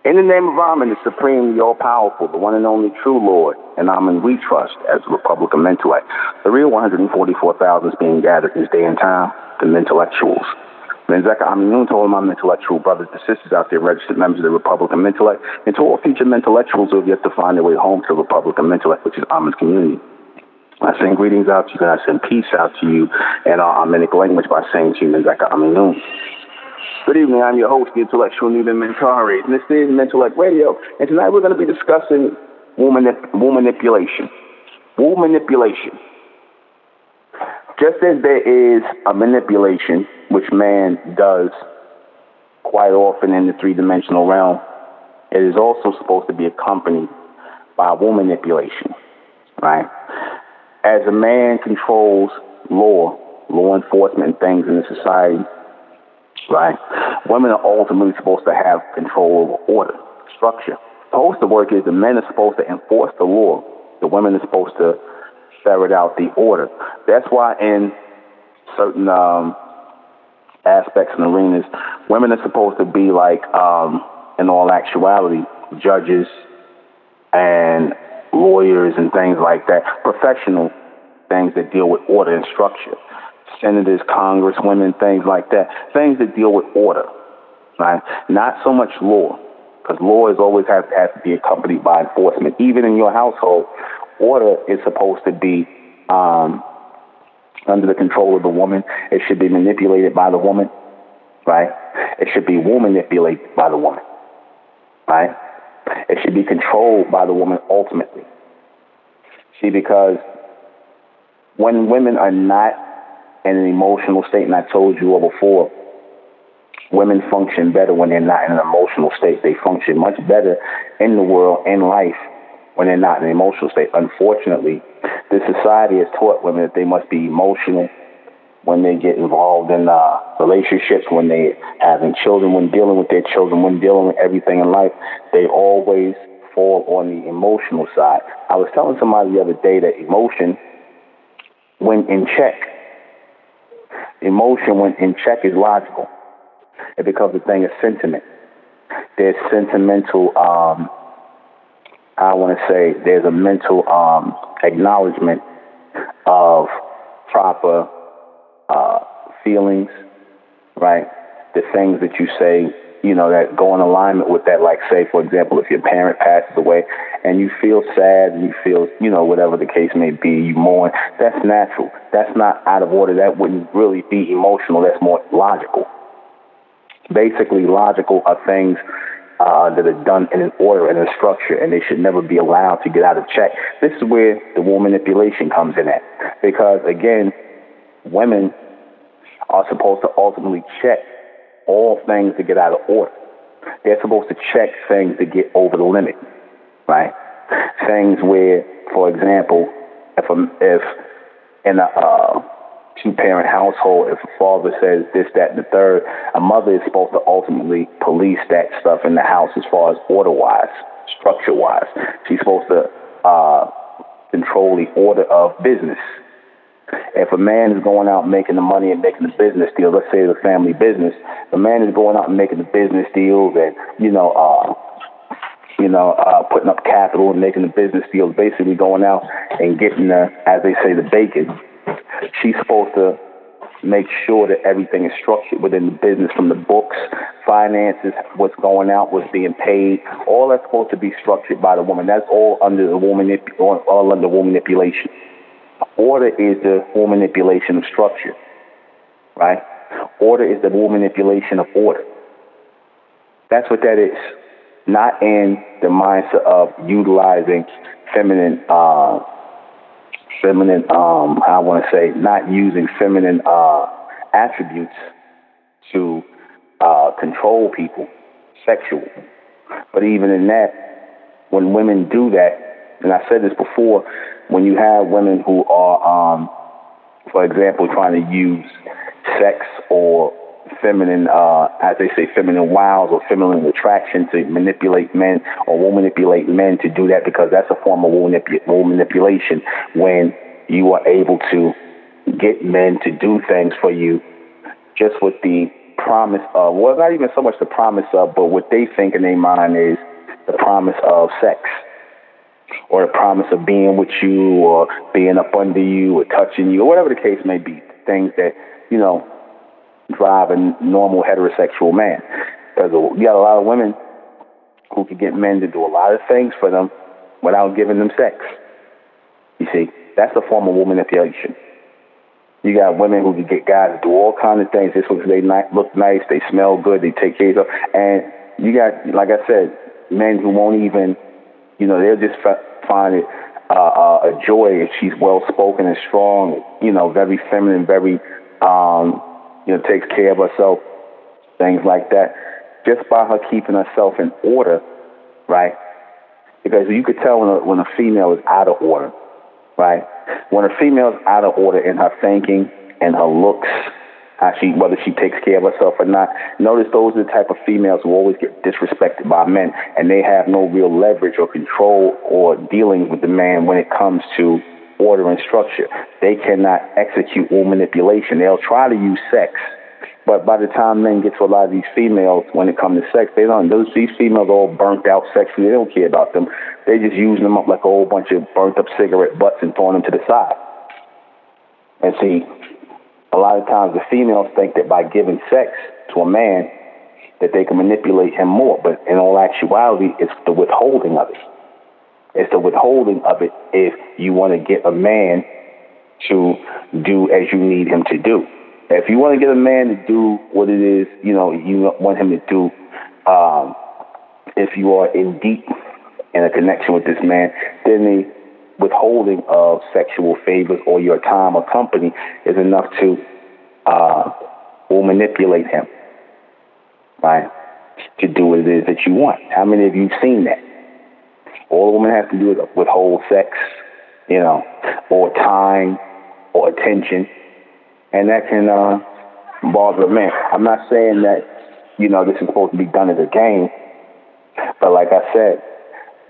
In the name of Amen, the supreme, the all-powerful, the one and only true Lord, and Amen we trust as the Republic of Mentellect. The real 144,000 is being gathered this day and time, the Mentellectuals. Menzeka Amin to all my intellectual brothers and sisters out there, registered members of the Republic of Mentellect, and to all future Mentellectuals who have yet to find their way home to the Republic of Mentellect, which is Amen's community. I send greetings out to you, and I send peace out to you in our Amenic language by saying to you, Menzeka Amin. Good evening, I'm your host, the intellectual NUBEN MENKARAYZZ, and this is Mentellect Radio, and tonight we're going to be discussing womanipulation. Womanipulation. Just as there is a manipulation, which man does quite often in the three-dimensional realm, it is also supposed to be accompanied by womanipulation, right? As a man controls law enforcement and things in the society, right? Women are ultimately supposed to have control over order, structure. Supposed to work is the men are supposed to enforce the law. The women are supposed to ferret out the order. That's why in certain aspects and arenas, women are supposed to be like, in all actuality, judges and lawyers and things like that, professional things that deal with order and structure. Senators, congresswomen, things like that, things that deal with order, right? Not so much law, because law is always has to be accompanied by enforcement. Even in your household, order is supposed to be under the control of the woman. It should be manipulated by the woman, right? It should be womanipulated by the woman, right? It should be controlled by the woman ultimately. See, because when women are not in an emotional state, and I told you all before, women function better when they're not in an emotional state. They function much better in the world, in life, when they're not in an emotional state. Unfortunately, this society has taught women that they must be emotional when they get involved in relationships, when they're having children, when dealing with their children, when dealing with everything in life. They always fall on the emotional side. I was telling somebody the other day that emotion, when in check, is logical. It becomes a thing of sentiment. There's sentimental, there's a mental acknowledgement of proper feelings, right? The things that you say, that go in alignment with that. Like, say, for example, if your parent passes away and you feel sad and you feel, whatever the case may be, you mourn, that's natural. That's not out of order. That wouldn't really be emotional. That's more logical. Basically, logical are things that are done in an order and a structure, and they should never be allowed to get out of check. This is where the womanipulation comes in at. Because, again, women are supposed to ultimately check all things to get out of order. They're supposed to check things to get over the limit, right? Things where, for example, if in a two-parent household, if a father says this, that, and the third, a mother is supposed to ultimately police that stuff in the house as far as order-wise, structure-wise. She's supposed to control the order of business. If a man is going out making the money and making the business deals, let's say it's a family business, the man is going out and making the business deals and, putting up capital and making the business deals, basically going out and getting the, as they say, the bacon. She's supposed to make sure that everything is structured within the business, from the books, finances, what's going out, what's being paid. All that's supposed to be structured by the woman. That's all under the womanipulation. Order is the womanipulation of structure, right? Order is the womanipulation of order. That's what that is. Not in the mindset of utilizing not using feminine attributes to control people, sexual. But even in that, when women do that, and I said this before, when you have women who are, for example, trying to use sex or feminine, as they say, feminine wiles or feminine attraction to manipulate men or will manipulate men to do that, because that's a form of will manipulation when you are able to get men to do things for you just with the promise of, well, not even so much the promise of, but what they think in their mind is the promise of sex, or the promise of being with you, or being up under you, or touching you, or whatever the case may be. Things that, you know, drive a normal heterosexual man. Because you got a lot of women who can get men to do a lot of things for them without giving them sex. You see, that's a form of will manipulation. You got women who can get guys to do all kinds of things. This looks, they look nice, they smell good, they take care of them. And you got, like I said, men who won't even, you know, they'll just find it a joy if she's well-spoken and strong, you know, very feminine, very, you know, takes care of herself, things like that. Just by her keeping herself in order, right? Because you could tell when a female is out of order, right? When a female is out of order in her thinking and her looks, whether she takes care of herself or not, notice those are the type of females who always get disrespected by men, and they have no real leverage or control or dealing with the man when it comes to order and structure. They cannot execute will manipulation. They'll try to use sex, but by the time men get to a lot of these females, when it comes to sex, these females are all burnt out sexually. They don't care about them. They just using them up like a whole bunch of burnt up cigarette butts and throwing them to the side. And see, a lot of times the females think that by giving sex to a man that they can manipulate him more, but in all actuality, it's the withholding of it. It's the withholding of it if you want to get a man to do as you need him to do. If you want to get a man to do what it is, you know, you want him to do, if you are in deep in a connection with this man, then the withholding of sexual favors or your time or company is enough to will manipulate him, right, to do what it is that you want. How many of you have seen that? All a woman has to do is withhold sex, you know, or time or attention, and that can bother a man. I'm not saying that, you know, this is supposed to be done as a game, but like I said,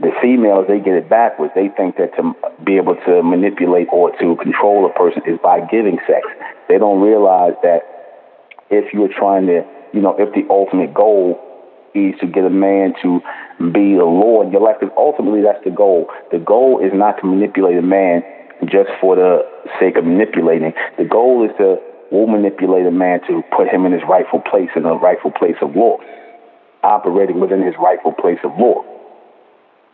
the females, they get it backwards. They think that to be able to manipulate or to control a person is by giving sex. They don't realize that if you're trying to, you know, if the ultimate goal is to get a man to be the Lord in your life, because ultimately that's the goal. The goal is not to manipulate a man just for the sake of manipulating. The goal is to will manipulate a man to put him in his rightful place, in a rightful place of law, operating within his rightful place of law.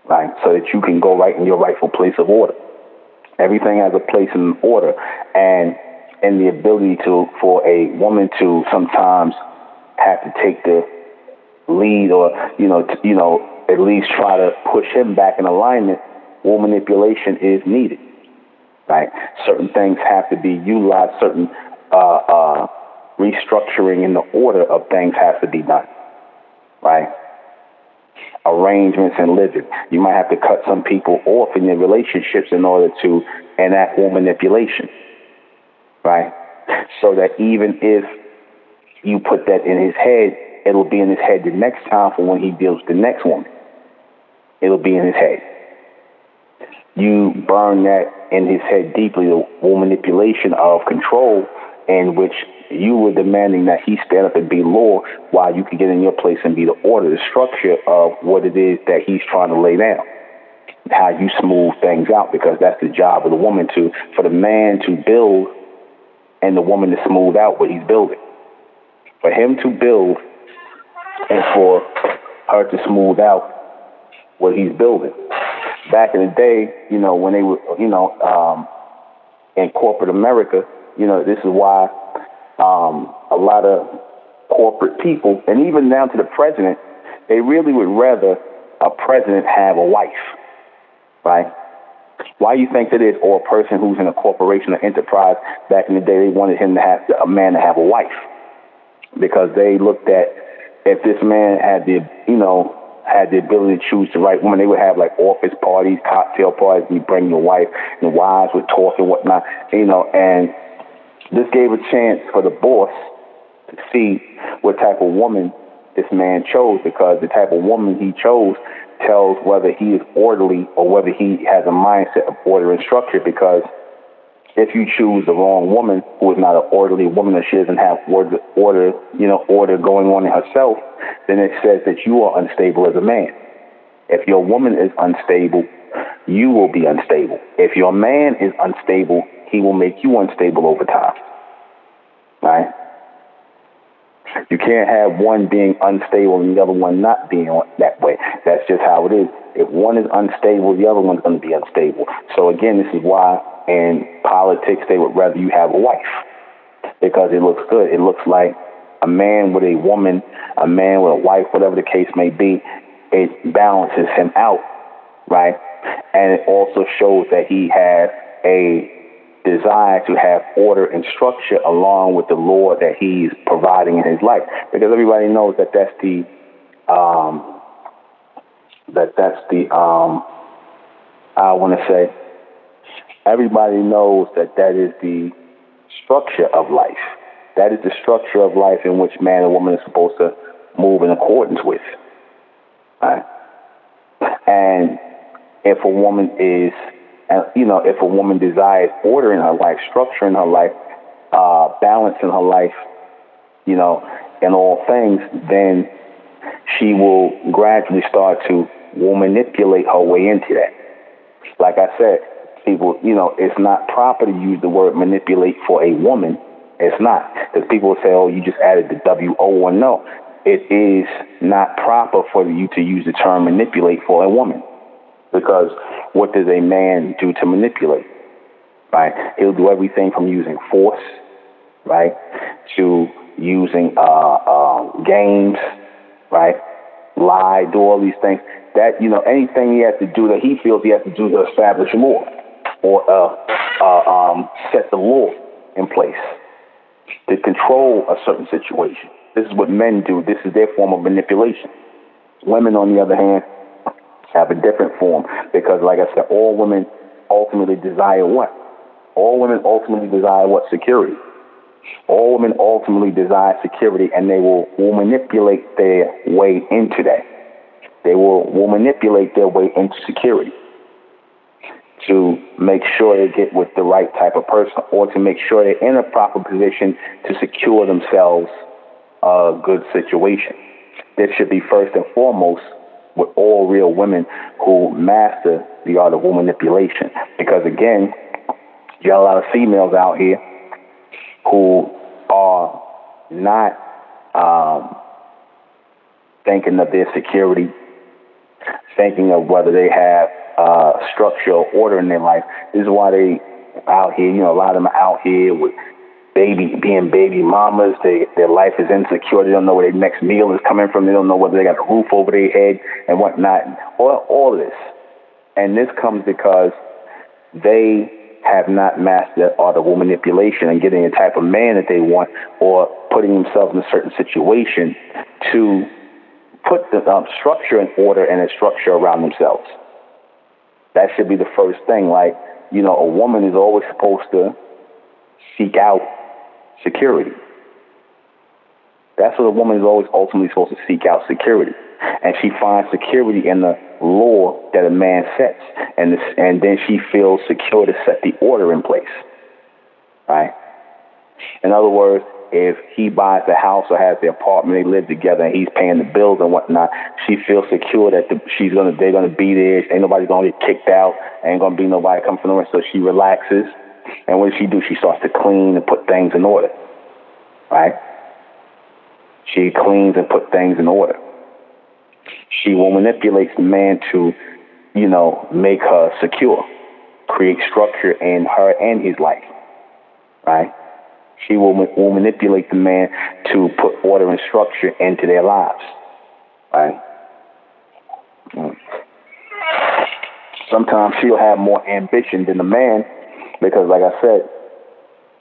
Right, so that you can go right in your rightful place of order. Everything has a place in order, and the ability for a woman to sometimes have to take the lead, or at least try to push him back in alignment. Will manipulation is needed. Right, certain things have to be utilized. Certain restructuring in the order of things has to be done. Right. Arrangements and living. You might have to cut some people off in your relationships in order to enact will manipulation, right? So that even if you put that in his head, it'll be in his head the next time for when he deals with the next woman. It'll be in his head. You burn that in his head deeply, the will manipulation of control, in which you were demanding that he stand up and be law while you can get in your place and be the order, the structure of what it is that he's trying to lay down. How you smooth things out, because that's the job of the woman for the man to build and the woman to smooth out what he's building. For him to build and for her to smooth out what he's building. Back in the day, you know, when they were, you know, in corporate America, you know, this is why a lot of corporate people, and even down to the president, they really would rather a president have a wife, right? Why you think that is? Or a person who's in a corporation or enterprise, back in the day, they wanted him to have a man to have a wife, because they looked at if this man had the ability to choose the right woman, they would have like office parties, cocktail parties, and you bring your wife, and wives would talk and whatnot, you know, and this gave a chance for the boss to see what type of woman this man chose, because the type of woman he chose tells whether he is orderly or whether he has a mindset of order and structure. Because if you choose the wrong woman who is not an orderly woman, or she doesn't have order going on in herself, then it says that you are unstable as a man. If your woman is unstable, you will be unstable. If your man is unstable, he will make you unstable over time. Right? You can't have one being unstable and the other one not being that way. That's just how it is. If one is unstable, the other one's going to be unstable. So again, this is why in politics they would rather you have a wife, because it looks good. It looks like a man with a woman, a man with a wife, whatever the case may be. It balances him out, right? And it also shows that he has a desire to have order and structure along with the law that he's providing in his life. Because everybody knows that that's the I want to say, everybody knows that that is the structure of life. That is the structure of life in which man and woman is supposed to move in accordance with. Right? And if a woman is, if a woman desires order in her life, structure in her life, balance in her life, in all things, then she will gradually start to manipulate her way into that. Like I said, people, it's not proper to use the word manipulate for a woman. It's not. Because people say, oh, you just added the W-O-1. No, it is not proper for you to use the term manipulate for a woman. Because what does a man do to manipulate? Right? He'll do everything from using force, right, to using games, right, lie, do all these things. That, anything he has to do that he feels he has to do to establish law or set the law in place to control a certain situation. This is what men do. This is their form of manipulation. Women, on the other hand, have a different form, because, like I said, all women ultimately desire what? All women ultimately desire what? Security. All women ultimately desire security, and they will manipulate their way into that. They will manipulate their way into security to make sure they get with the right type of person, or to make sure they're in a proper position to secure themselves a good situation. This should be first and foremost with all real women who master the art of manipulation. Because again, you got a lot of females out here who are not thinking of their security, thinking of whether they have structure or order in their life. This is why they out here, a lot of them are out here with being baby mamas. Their life is insecure. They don't know where their next meal is coming from. They don't know whether they got a roof over their head and whatnot. All of this. And this comes because they have not mastered the art of manipulation and getting the type of man that they want, or putting themselves in a certain situation to put the structure in order and a structure around themselves. That should be the first thing. Like, a woman is always supposed to seek out security. That's what a woman is always ultimately supposed to seek out, security. And she finds security in the law that a man sets. And then she feels secure to set the order in place. Right? In other words, if he buys the house or has the apartment, they live together, and he's paying the bills and whatnot, she feels secure that they're gonna be there. Ain't nobody gonna get kicked out. Ain't gonna be nobody coming from nowhere. So she relaxes. And what does she do? She starts to clean and put things in order. Right? She cleans and put things in order. She will manipulate the man to, make her secure, create structure in her and his life. Right? She will manipulate the man to put order and structure into their lives. Right? Sometimes she'll have more ambition than the man, because, like I said,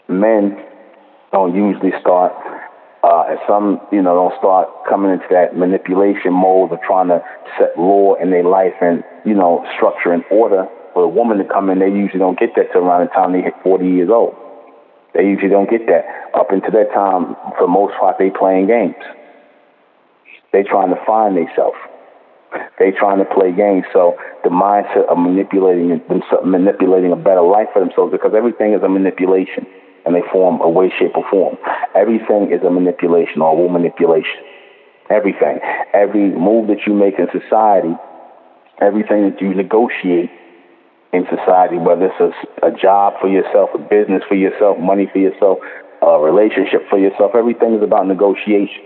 men don't usually start, don't start coming into that manipulation mode of trying to set law in their life and, structure and order. For a woman to come in, they usually don't get that till around the time they hit 40 years old. They usually don't get that. Up until that time, for the most part, they playing games. They trying to find themselves. They trying to play games. So the mindset of manipulating a better life for themselves, because everything is a manipulation in a form, a way, shape, or form. Everything is a manipulation or womanipulation. Everything. Every move that you make in society, everything that you negotiate in society, whether it's a job for yourself, a business for yourself, money for yourself, a relationship for yourself, everything is about negotiation.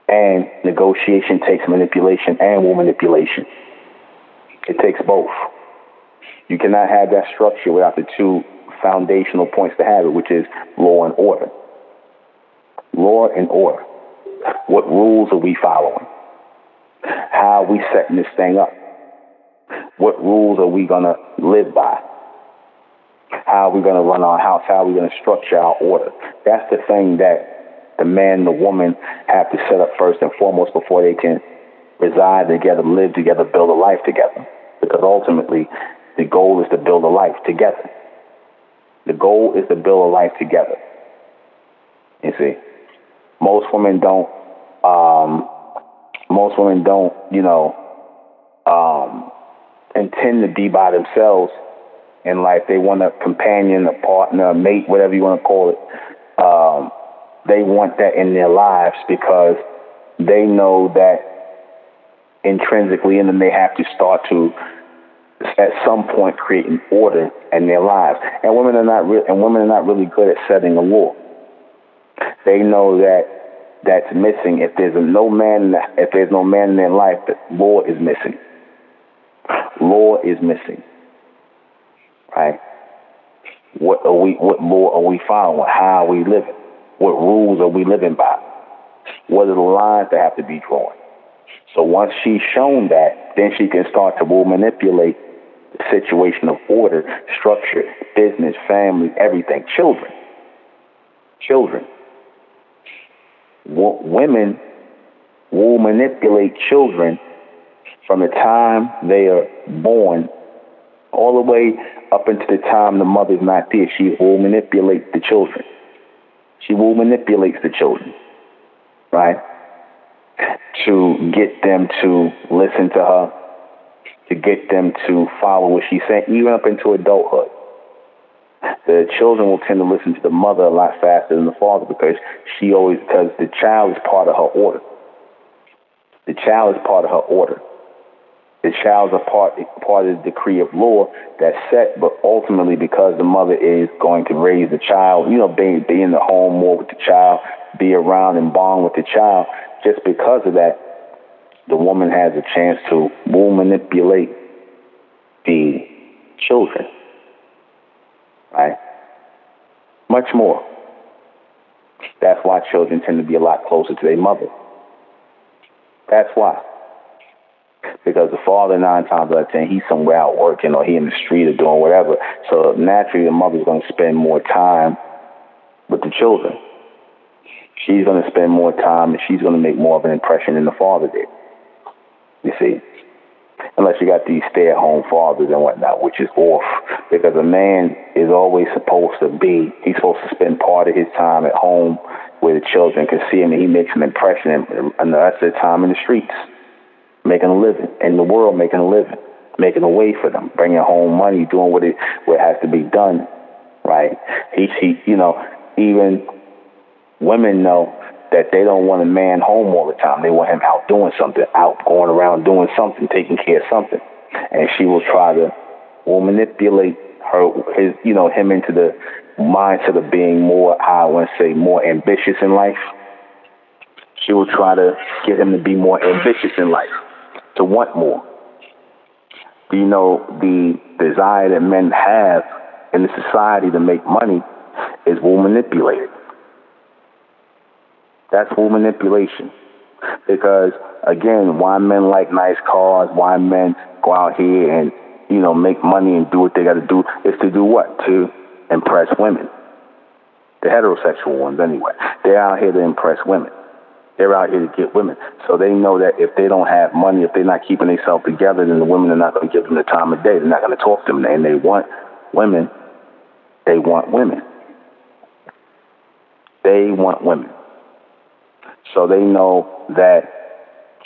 And negotiation takes manipulation and womanipulation. It takes both. You cannot have that structure without the two foundational points to have it, which is law and order. Law and order. What rules are we following? How are we setting this thing up? What rules are we going to live by? How are we going to run our house? How are we going to structure our order? That's the thing that the man and the woman have to set up first and foremost before they can reside together, live together, build a life together. Because ultimately, the goal is to build a life together. The goal is to build a life together. You see, most women don't, intend to be by themselves in life. They want a companion, a partner, a mate, whatever you want to call it. They want that in their lives because they know that intrinsically in them they have to start to, at some point, create an order in their lives. And women are not really good at setting a law. They know that that's missing. If there's no man in their life, the law is missing. Law is missing. Right? What law are we following? How are we living? What rules are we living by? What are the lines that have to be drawn? So once she's shown that, then she can start to manipulate the situation of order, structure, business, family, everything. Children. Women will manipulate children from the time they are born all the way up until the time the mother's not there. She will manipulate the children. She will manipulate the children, right? To get them to listen to her, to get them to follow what she's saying, even up into adulthood. The children will tend to listen to the mother a lot faster than the father because the child is part of her order. The child is part of her order. The child's a part of the decree of law that's set, but ultimately because the mother is going to raise the child, be in the home more with the child, be around and bond with the child, just because of that, the woman has a chance to manipulate the children. Right? Much more. That's why children tend to be a lot closer to their mother. That's why. Because the father, 9 times out of 10, he's somewhere out working or he in the street or doing whatever. So naturally, the mother's going to spend more time with the children. She's going to spend more time and she's going to make more of an impression than the father did. You see? Unless you got these stay-at-home fathers and whatnot, which is off. Because a man is always he's supposed to spend part of his time at home where the children can see him and he makes an impression and the rest of the time in the streets, making a living, in the world making a living, making a way for them, bringing home money, doing what has to be done, right? Even women know that they don't want a man home all the time. They want him out doing something, out going around doing something, taking care of something. And she will try to manipulate him into the mindset of being more ambitious in life. She will try to get him to be more ambitious in life, to want more. Do you know the desire that men have in the society to make money is manipulated? That's manipulation. Because, again, why men like nice cars, why men go out here and, make money and do what they got to do, is to do what? To impress women. The heterosexual ones, anyway. They're out here to impress women. They're out here to get women. So they know that if they don't have money, if they're not keeping themselves together, then the women are not going to give them the time of day. They're not going to talk to them. And they want women. They want women. they want women. So they know that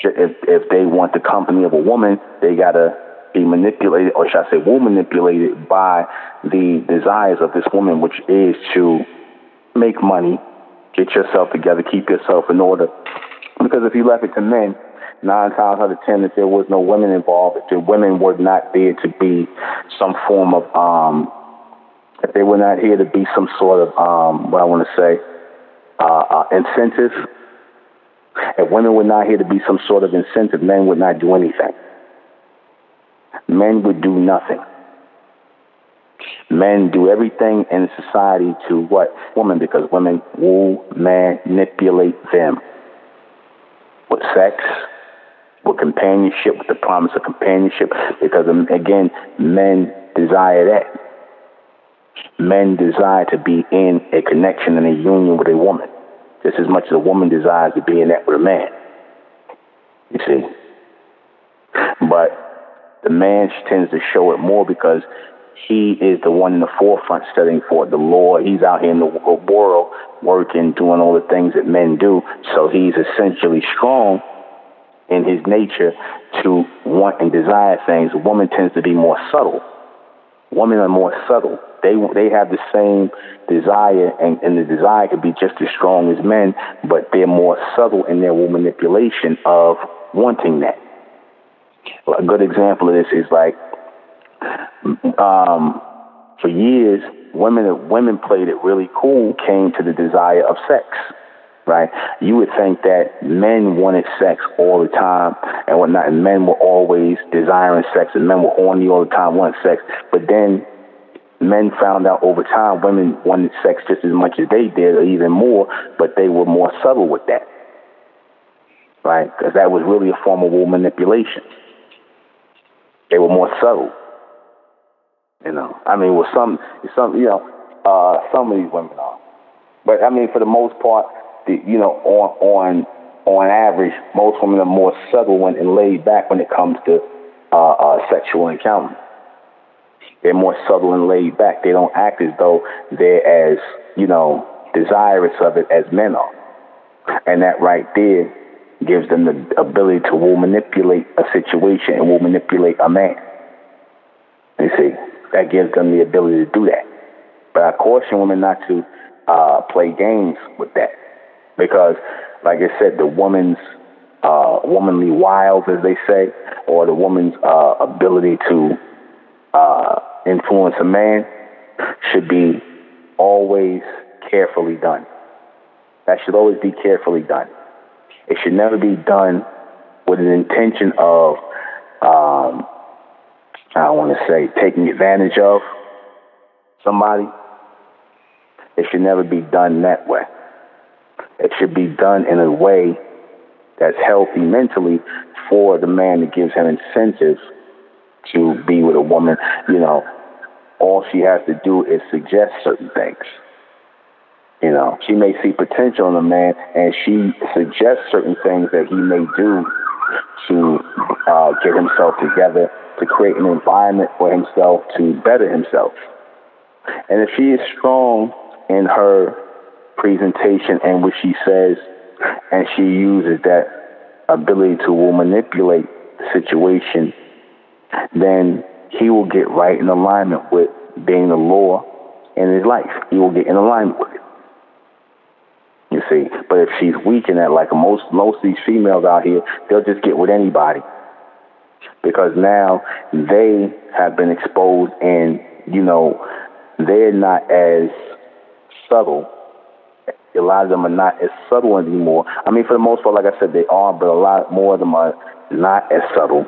if they want the company of a woman, they got to be manipulated, or should I say, manipulated by the desires of this woman, which is to make money, get yourself together, keep yourself in order. Because if you left it to men, 9 times out of 10, if there was no women involved, if the women were not there to be some form of, if they were not here to be some sort of, what I want to say, incentive. If women were not here to be some sort of incentive, men would not do anything. Men would do nothing. Men do everything in society to what? Women, because women will manipulate them with sex, with companionship, with the promise of companionship, because, again, men desire that. Men desire to be in a connection and a union with a woman, just as much as a woman desires to be in that with a man. You see? But the man tends to show it more because he is the one in the forefront studying for the Lord. He's out here in the world working, doing all the things that men do. So he's essentially strong in his nature to want and desire things. A woman tends to be more subtle. Women are more subtle. They have the same desire, and the desire could be just as strong as men, but they're more subtle in their manipulation of wanting that. A good example of this is like, for years, women played it really cool, came to the desire of sex, right? You would think that men wanted sex all the time and whatnot, and men were always desiring sex, and men were horny all the time, wanting sex. But then men found out over time women wanted sex just as much as they did, or even more, but they were more subtle with that, right? Because that was really a form of manipulation. They were more subtle. I mean, with some of these women are. But I mean, for the most part, on average, most women are more subtle and laid back when it comes to sexual encounter. They're more subtle and laid back. They don't act as though they're as, desirous of it as men are. And that right there gives them the ability to manipulate a situation and will manipulate a man. You see, that gives them the ability to do that. But I caution women not to play games with that, because, like I said, the woman's womanly wiles, as they say, or the woman's ability to influence a man should be always carefully done. That should always be carefully done. It should never be done with an intention of, I don't want to say taking advantage of somebody. It should never be done that way. It should be done in a way that's healthy mentally for the man that gives him incentives to be with a woman. All she has to do is suggest certain things. She may see potential in a man, and she suggests certain things that he may do to get himself together, to create an environment for himself to better himself. And if she is strong in her presentation and what she says, and she uses that ability to manipulate the situation, then he will get right in alignment with being the law in his life. He will get in alignment with it. You see, but if she's weak in that, like most of these females out here, they'll just get with anybody, because now they have been exposed, and they're not as subtle. A lot of them are not as subtle anymore. I mean, for the most part, like I said, they are, but a lot more of them are not as subtle,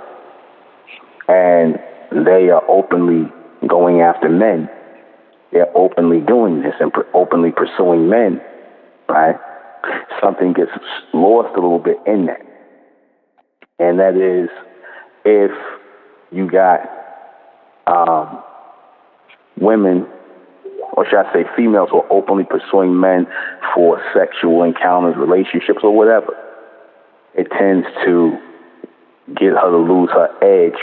and they are openly going after men. They're openly doing this and openly pursuing men. Right? Something gets lost a little bit in that. And that is, if you got women, or should I say females, who are openly pursuing men for sexual encounters, relationships, or whatever, it tends to get her to lose her edge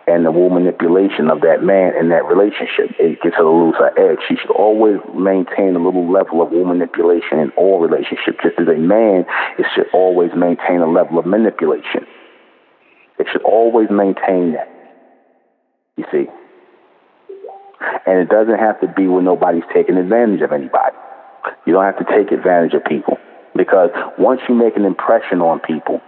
and the manipulation of that man in that relationship. It gets her to lose her edge. She should always maintain a little level of manipulation in all relationships. Just as a man, it should always maintain a level of manipulation. It should always maintain that. You see? And it doesn't have to be when nobody's taking advantage of anybody. You don't have to take advantage of people. Because once you make an impression on people,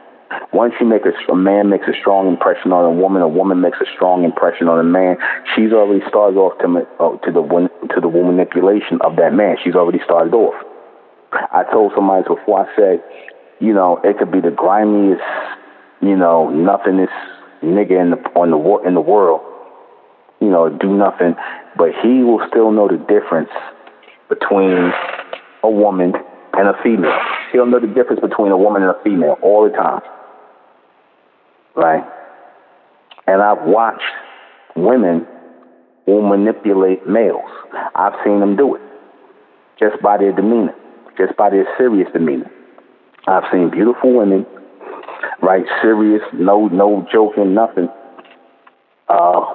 once you make a man makes a strong impression on a woman makes a strong impression on a man, she's already started off to the manipulation of that man. She's already started off. I told somebody before, I said, it could be the grimiest, nothingest nigga in the world, do nothing, but he will still know the difference between a woman and a female. He'll know the difference between a woman and a female all the time. Right? And I've watched women who manipulate males. I've seen them do it just by their demeanor, just by their serious demeanor. I've seen beautiful women, right, serious, no joking, nothing,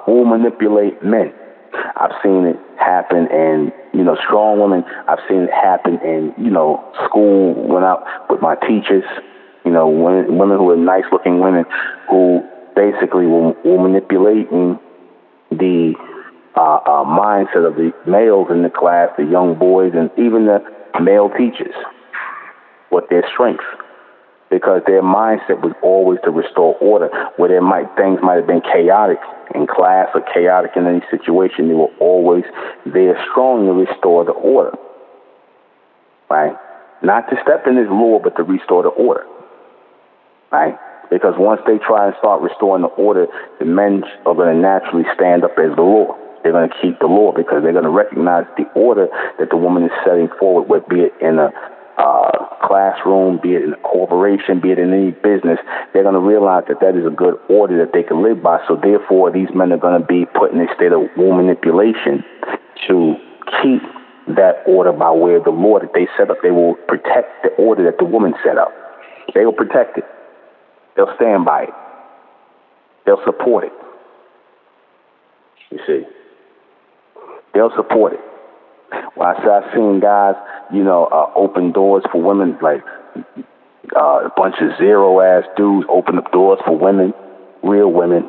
who manipulate men. I've seen it happen in, strong women. I've seen it happen in, school, when I with my teachers, women who are nice-looking women who basically will manipulating the mindset of the males in the class, the young boys, and even the male teachers with their strengths. Because their mindset was always to restore order. Where things might have been chaotic in class or chaotic in any situation, they were always there strong to restore the order. Right? Not to step in his law, but to restore the order. Right? Because once they try and start restoring the order, the men are going to naturally stand up as the law. They're going to keep the law because they're going to recognize the order that the woman is setting forward, with, be it in a classroom, be it in a corporation, be it in any business. They're going to realize that is a good order that they can live by. So therefore, these men are going to be put in a state of manipulation to keep that order by way of the law that they set up. They will protect the order that the woman set up. They will protect it. They'll stand by it. They'll support it. You see? They'll support it. Well, I've seen guys, open doors for women, like a bunch of zero-ass dudes open up doors for women, real women,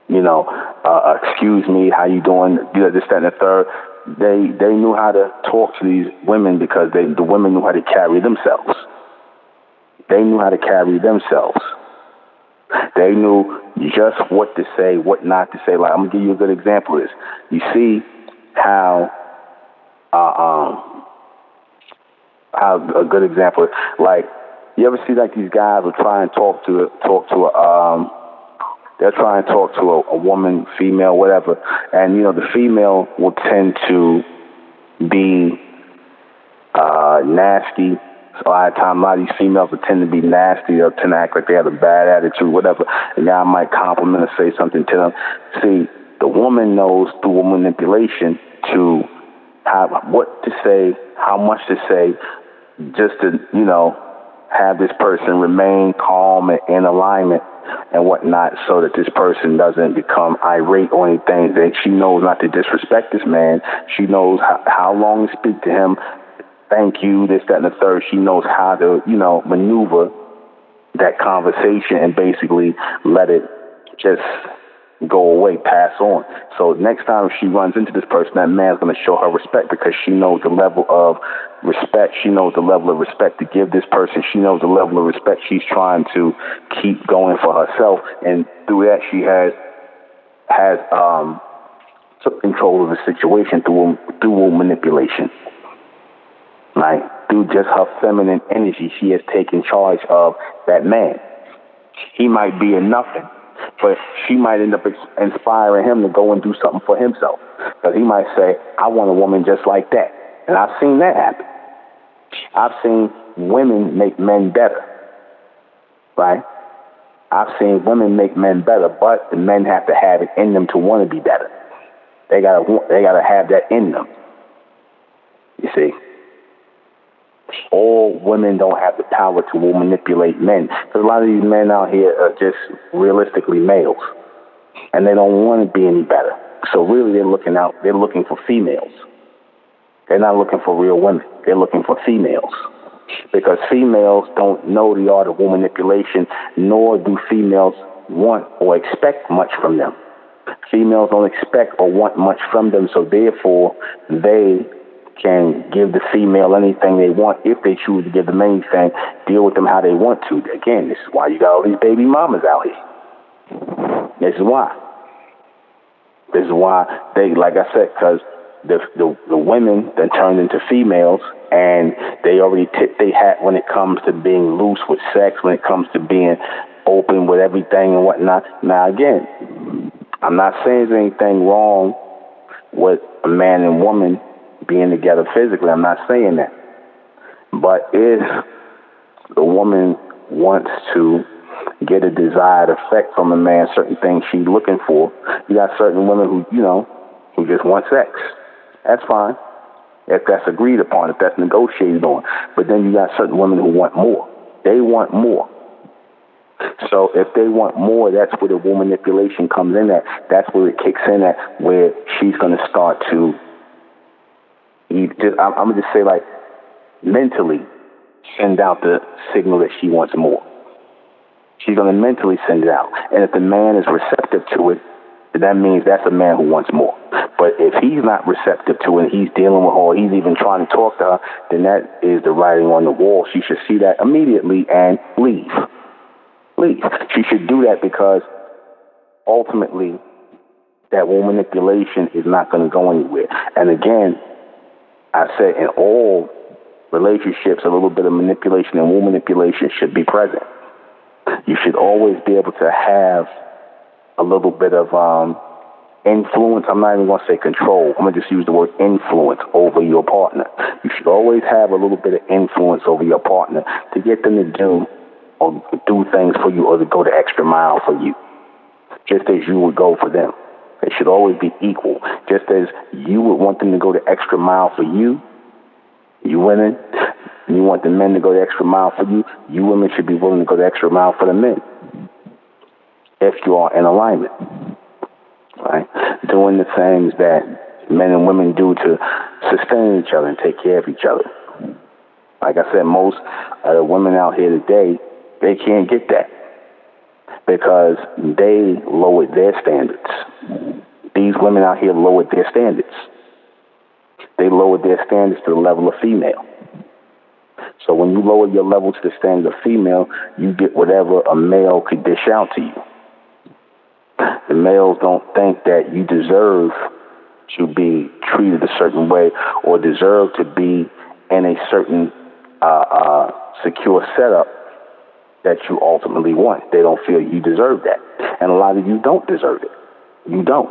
excuse me, how you doing, this, that, and the third. They knew how to talk to these women because the women knew how to carry themselves. They knew how to carry themselves. They knew just what to say, what not to say. Like, I'm going to give you a good example of this. You see how a good example, like, you ever see like these guys will try and talk to a woman, female, whatever, and the female will tend to be nasty. So a lot of these females will tend to be nasty. They'll tend to act like they have a bad attitude, whatever. The guy might compliment or say something to them. See, the woman knows through manipulation to what to say, how much to say, just to, have this person remain calm and in alignment and whatnot, so that this person doesn't become irate or anything. That she knows not to disrespect this man. She knows how long to speak to him. Thank you, this, that, and the third. She knows how to, maneuver that conversation and basically let it just go away, pass on. So next time she runs into this person, that man's going to show her respect because she knows the level of respect. She knows the level of respect to give this person. She knows the level of respect she's trying to keep going for herself. And through that, she has took control of the situation through manipulation. Right? Through just her feminine energy, she has taken charge of that man. He might be a nothing, but she might end up inspiring him to go and do something for himself. Because he might say, I want a woman just like that. And I've seen that happen. I've seen women make men better. Right? I've seen women make men better, but the men have to have it in them to want to be better. They gotta have that in them. You see? All women don't have the power to manipulate men. Because a lot of these men out here are just realistically males. and they don't want to be any better. So really, they're looking for females. They're not looking for real women. They're looking for females. Because females don't know the art of womanipulation, nor do females want or expect much from them. Females don't expect or want much from them, so therefore they can give the female anything they want if they choose to give them anything, deal with them how they want to. Again, this is why you got all these baby mamas out here. This is why. This is why they, like I said, because the women then turned into females, and they already tip their hat when it comes to being loose with sex, when it comes to being open with everything and whatnot. Now, again, I'm not saying there's anything wrong with a man and woman being together physically. I'm not saying that. But if the woman wants to get a desired effect from a man, certain things she's looking for, you got certain women who just want sex. That's fine. If that's agreed upon, if that's negotiated on. But then you got certain women who want more. They want more. So if they want more, that's where the womanipulation comes in at. That's where it kicks in at, where she's going to start to, I'm going to just say, like, mentally send out the signal that she wants more. She's going to mentally send it out. And if the man is receptive to it, that means that's a man who wants more. But if he's not receptive to it, he's dealing with her, or he's even trying to talk to her, then that is the writing on the wall. She should see that immediately and leave. She should do that, because ultimately that womanipulation is not going to go anywhere. And again, I said in all relationships, a little bit of manipulation and womanipulation should be present. You should always be able to have a little bit of influence. I'm not even going to say control. I'm going to just use the word influence over your partner. You should always have a little bit of influence over your partner to get them to do things for you, or to go the extra mile for you, just as you would go for them. It should always be equal. Just as you would want them to go the extra mile for you, you women, you want the men to go the extra mile for you, you women should be willing to go the extra mile for the men, if you are in alignment, right? Doing the things that men and women do to sustain each other and take care of each other. Like I said, most of the women out here today, they can't get that, because they lowered their standards. These women out here lowered their standards. They lowered their standards to the level of female. So when you lower your level to the standard of female, you get whatever a male could dish out to you. The males don't think that you deserve to be treated a certain way, or deserve to be in a certain secure setup that you ultimately want. They don't feel you deserve that. And a lot of you don't deserve it. You don't.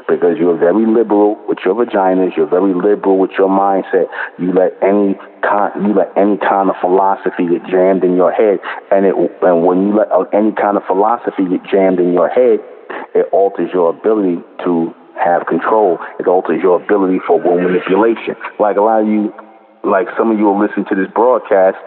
Because you're very liberal with your vaginas. You're very liberal with your mindset. You let any kind of philosophy get jammed in your head. And when you let any kind of philosophy get jammed in your head, it alters your ability to have control. It alters your ability for manipulation. Like a lot of you, like some of you will listen to this broadcast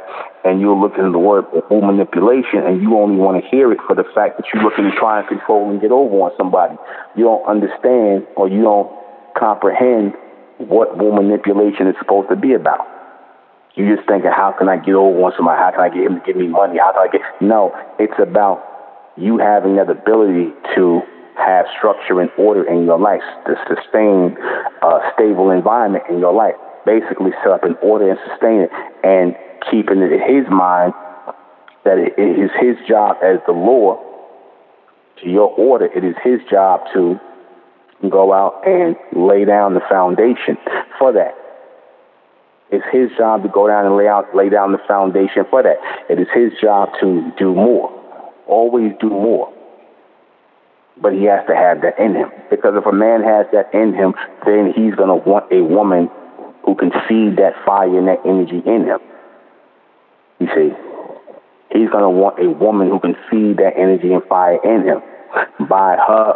and you'll look into the word manipulation, and you only want to hear it for the fact that you're looking to try and control and get over on somebody. You don't understand, or you don't comprehend what manipulation is supposed to be about. You're just thinking, how can I get over on somebody? How can I get him to give me money? No, it's about you having that ability to have structure and order in your life, to sustain a stable environment in your life. Basically set up an order and sustain it, and keeping it in his mind that it is his job as the law to your order. It is his job to go out and lay down the foundation for that. It's his job to go down and lay down the foundation for that. It is his job to do more. Always do more. But he has to have that in him. Because if a man has that in him, then he's going to want a woman who can feed that fire and that energy in him. You see, he's going to want a woman who can feed that energy and fire in him by her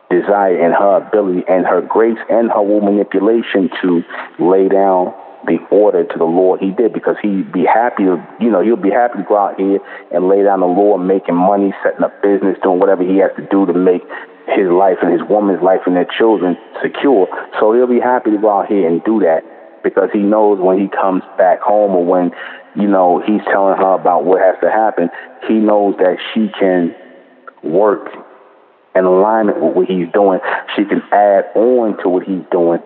desire and her ability and her grace and her manipulation to lay down the order to the Lord, he did, because he'd be happy to, he'll be happy to go out here and lay down the law, making money, setting up business, doing whatever he has to do to make his life and his woman's life and their children secure. So he'll be happy to go out here and do that, because he knows when he comes back home, or when, he's telling her about what has to happen, he knows that she can work in alignment with what he's doing. She can add on to what he's doing.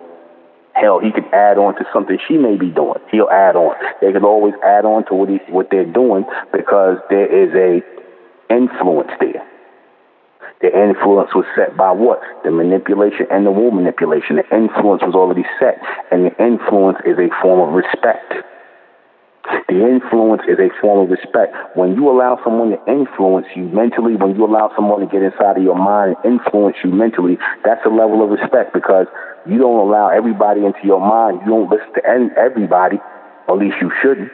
Hell, he could add on to something she may be doing. He'll add on. They can always add on to what they're doing, because there is a influence there. The influence was set by what? The manipulation and the womanipulation. The influence was already set, and the influence is a form of respect. The influence is a form of respect. When you allow someone to influence you mentally, when you allow someone to get inside of your mind and influence you mentally, that's a level of respect, because you don't allow everybody into your mind. You don't listen to everybody, or at least you shouldn't.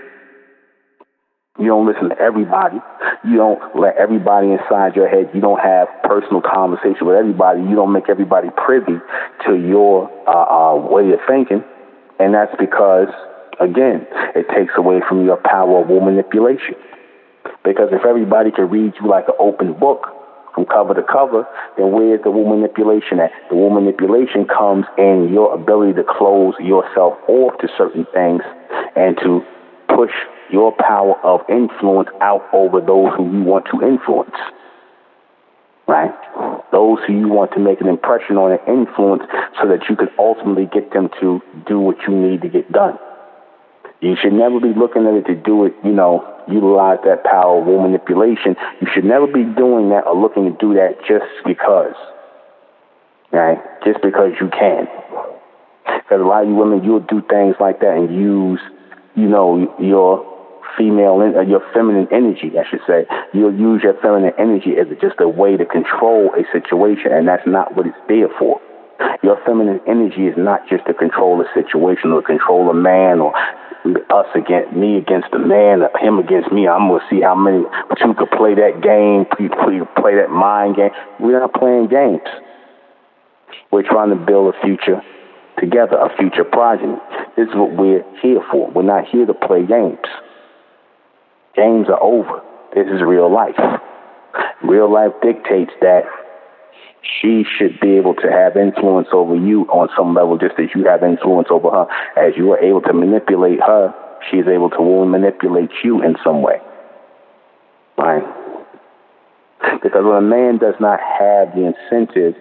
You don't listen to everybody. You don't let everybody inside your head. You don't have personal conversation with everybody. You don't make everybody privy to your way of thinking. And that's because, again, it takes away from your power of manipulation. Because if everybody can read you like an open book from cover to cover, then where's the manipulation at? The manipulation comes in your ability to close yourself off to certain things and to push your power of influence out over those who you want to influence. Right? Those who you want to make an impression on and influence, so that you can ultimately get them to do what you need to get done. You should never be looking at it to do it, utilize that power of manipulation. You should never be doing that or looking to do that just because. Right? Just because you can. Because a lot of you women, you'll do things like that and use, your your feminine energy, I should say. You'll use your feminine energy as just a way to control a situation, and that's not what it's there for. Your feminine energy is not just to control a situation or control a man, or us against me against the man, or him against me. I'm going to see how many two could play that game, play that mind game. We're not playing games. We're trying to build a future together, a future progeny. This is what we're here for. We're not here to play games. Games are over. This is real life. Real life dictates that she should be able to have influence over you on some level, just as you have influence over her. As you are able to manipulate her, she is able to manipulate you in some way. Right? Because when a man does not have the incentive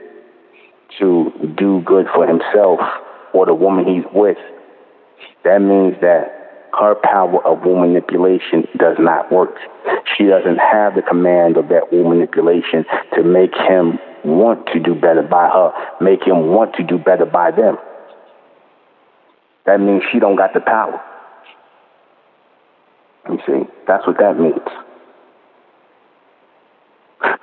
to do good for himself or the woman he's with, that means that her power of manipulation does not work. She doesn't have the command of that manipulation to make him want to do better by her, make him want to do better by them. That means she don't got the power. You see, that's what that means.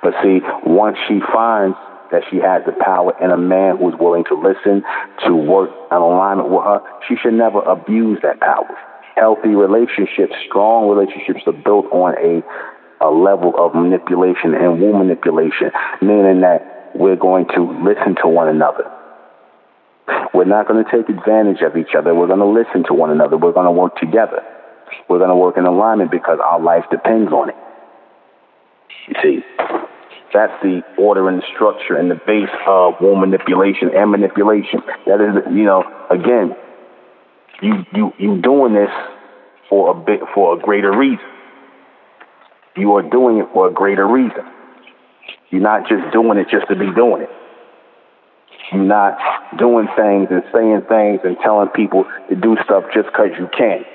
But see, once she finds that she has the power in a man who's willing to listen, to work in alignment with her, she should never abuse that power. Healthy relationships, strong relationships are built on a level of manipulation and manipulation, meaning that we're going to listen to one another. We're not going to take advantage of each other. We're going to listen to one another. We're going to work together. We're going to work in alignment because our life depends on it. You see, that's the order and the structure and the base of manipulation and manipulation. That is, again, you doing this for a greater reason. You are doing it for a greater reason. You're not just doing it just to be doing it. You're not doing things and saying things and telling people to do stuff just because you can.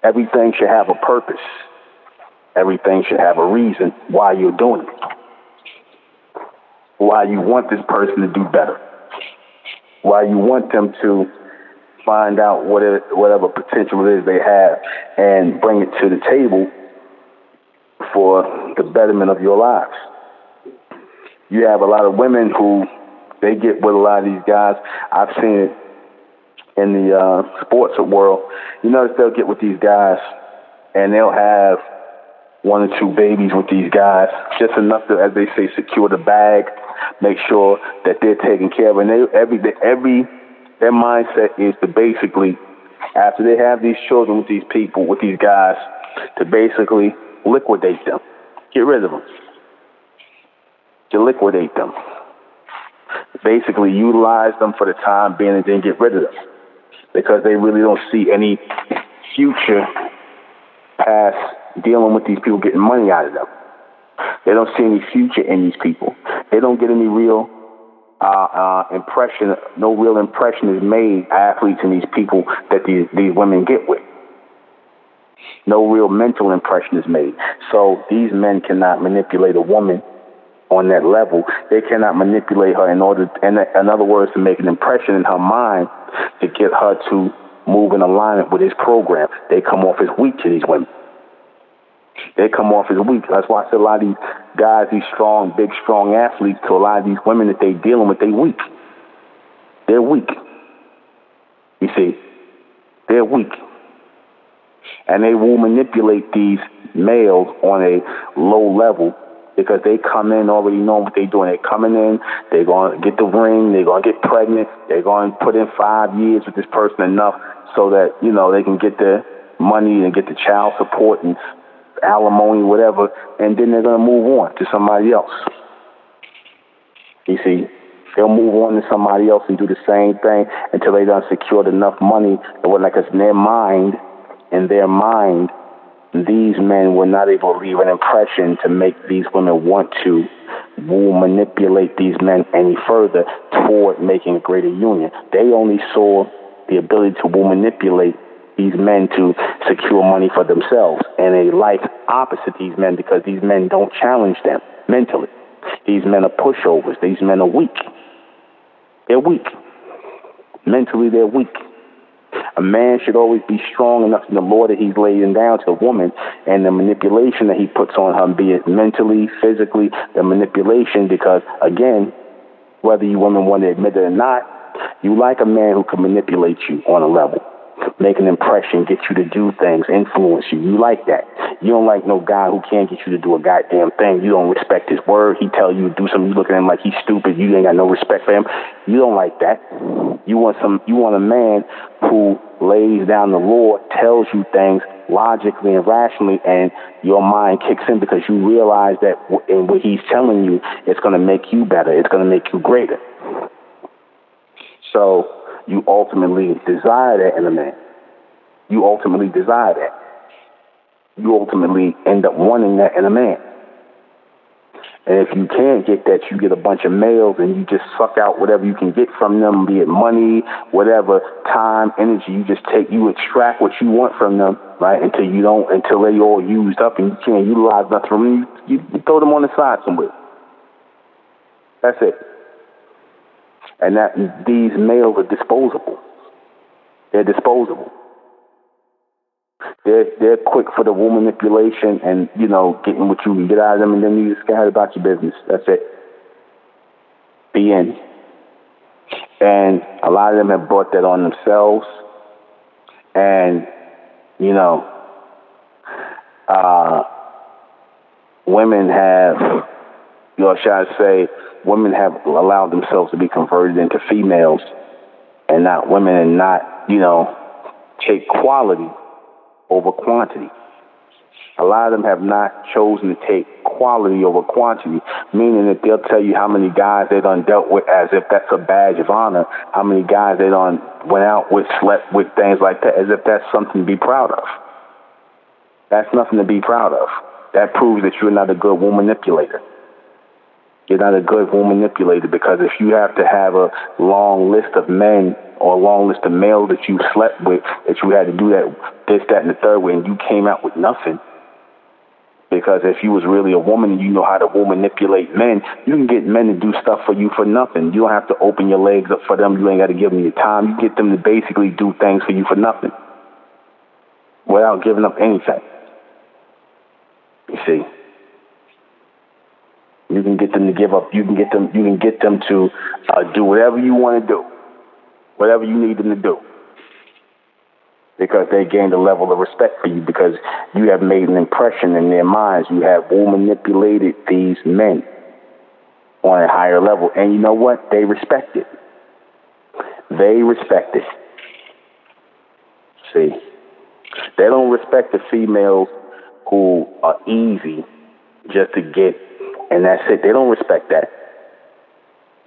Everything should have a purpose. Everything should have a reason why you're doing it. Why you want this person to do better. Why you want them to find out whatever potential it is they have and bring it to the table for the betterment of your lives. You have a lot of women who, they get with a lot of these guys. I've seen it in the sports world. You notice they'll get with these guys and they'll have one or two babies with these guys, just enough to, as they say, secure the bag, make sure that they're taken care of. And their mindset is to basically after they have these children with these people, with these guys, to basically liquidate them, get rid of them, to liquidate them, basically utilize them for the time being and then get rid of them, because they really don't see any future past dealing with these people, getting money out of them. They don't see any future in these people. They don't get any real impression. No real impression is made, athletes and these people that these women get with. No real mental impression is made. So these men cannot manipulate a woman on that level. They cannot manipulate her in other words, to make an impression in her mind to get her to move in alignment with his program. They come off as weak to these women. They come off as weak. That's why I said a lot of these guys, these strong, big, strong athletes, to a lot of these women that they dealing with, they weak. They're weak. You see, they're weak. And they will manipulate these males on a low level, because they come in already knowing what they're doing. They're coming in, they're going to get the ring, they're going to get pregnant, they're going to put in 5 years with this person enough so that, you know, they can get the money and get the child support and alimony, whatever, and then they're going to move on to somebody else. You see, they'll move on to somebody else and do the same thing until they done secured enough money. And what, like, it's in their mind, these men were not able to leave an impression to make these women want to manipulate these men any further toward making a greater union. They only saw the ability to manipulate these men to secure money for themselves, and a life opposite these men, because these men don't challenge them mentally. These men are pushovers. These men are weak. They're weak. Mentally, they're weak. A man should always be strong enough in the law that he's laying down to a woman, and the manipulation that he puts on her, be it mentally, physically, the manipulation, because, again, whether you women want to admit it or not, you like a man who can manipulate you on a level, make an impression, get you to do things, influence you. You like that. You don't like no guy who can't get you to do a goddamn thing. You don't respect his word. He tell you to do something, you look at him like he's stupid. You ain't got no respect for him. You don't like that. You want a man who lays down the law, tells you things logically and rationally, and your mind kicks in because you realize that in what he's telling you, it's going to make you better. It's going to make you greater. So you ultimately desire that in a man. You ultimately desire that. You ultimately end up wanting that in a man. And if you can't get that, you get a bunch of males and you just suck out whatever you can get from them, be it money, whatever, time, energy. You extract what you want from them, right? Until they all used up and you can't utilize nothing from them. You throw them on the side somewhere. That's it. And that these males are disposable. They're disposable. They're quick for the woman manipulation and, getting what you can get out of them, and then you just get about your business. That's it. The end. And a lot of them have brought that on themselves. And, women have, women have allowed themselves to be converted into females and not women, and not, take quality over quantity. A lot of them have not chosen to take quality over quantity, meaning that they'll tell you how many guys they done dealt with as if that's a badge of honor, how many guys they done went out with, slept with, things like that, as if that's something to be proud of. That's nothing to be proud of. That proves that you're not a good woman manipulator. You're not a good woman manipulator, because if you have to have a long list of men or a long list of males that you slept with, that you had to do that, this, that, and the third way, and you came out with nothing. Because if you was really a woman and you know how to manipulate men, you can get men to do stuff for you for nothing. You don't have to open your legs up for them. You ain't got to give them your time. You get them to basically do things for you for nothing, without giving up anything. You see, you can get them to give up. You can get them to do whatever you want to do, whatever you need them to do, because they gained a level of respect for you, because you have made an impression in their minds. You have manipulated these men on a higher level, and you know what? They respect it. They respect it. see, they don't respect the females who are easy just to get, and that's it. They don't respect that.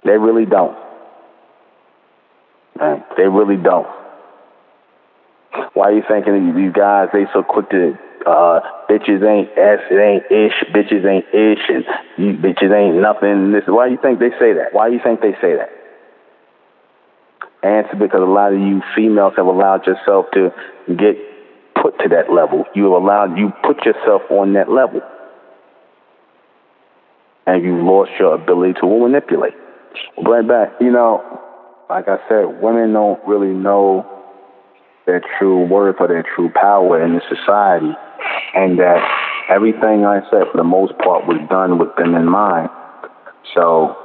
They really don't. Right? They really don't. Why are you thinking these guys, they so quick to, bitches ain't S, it ain't ish, bitches ain't ish, and you bitches ain't nothing. Why do you think they say that? Why do you think they say that? Answer: because a lot of you females have allowed yourself to get put to that level. You put yourself on that level. And you lost your ability to manipulate. Right back, like I said, women don't really know their true worth or their true power in the society. And that everything I said, for the most part, was done with them in mind. So,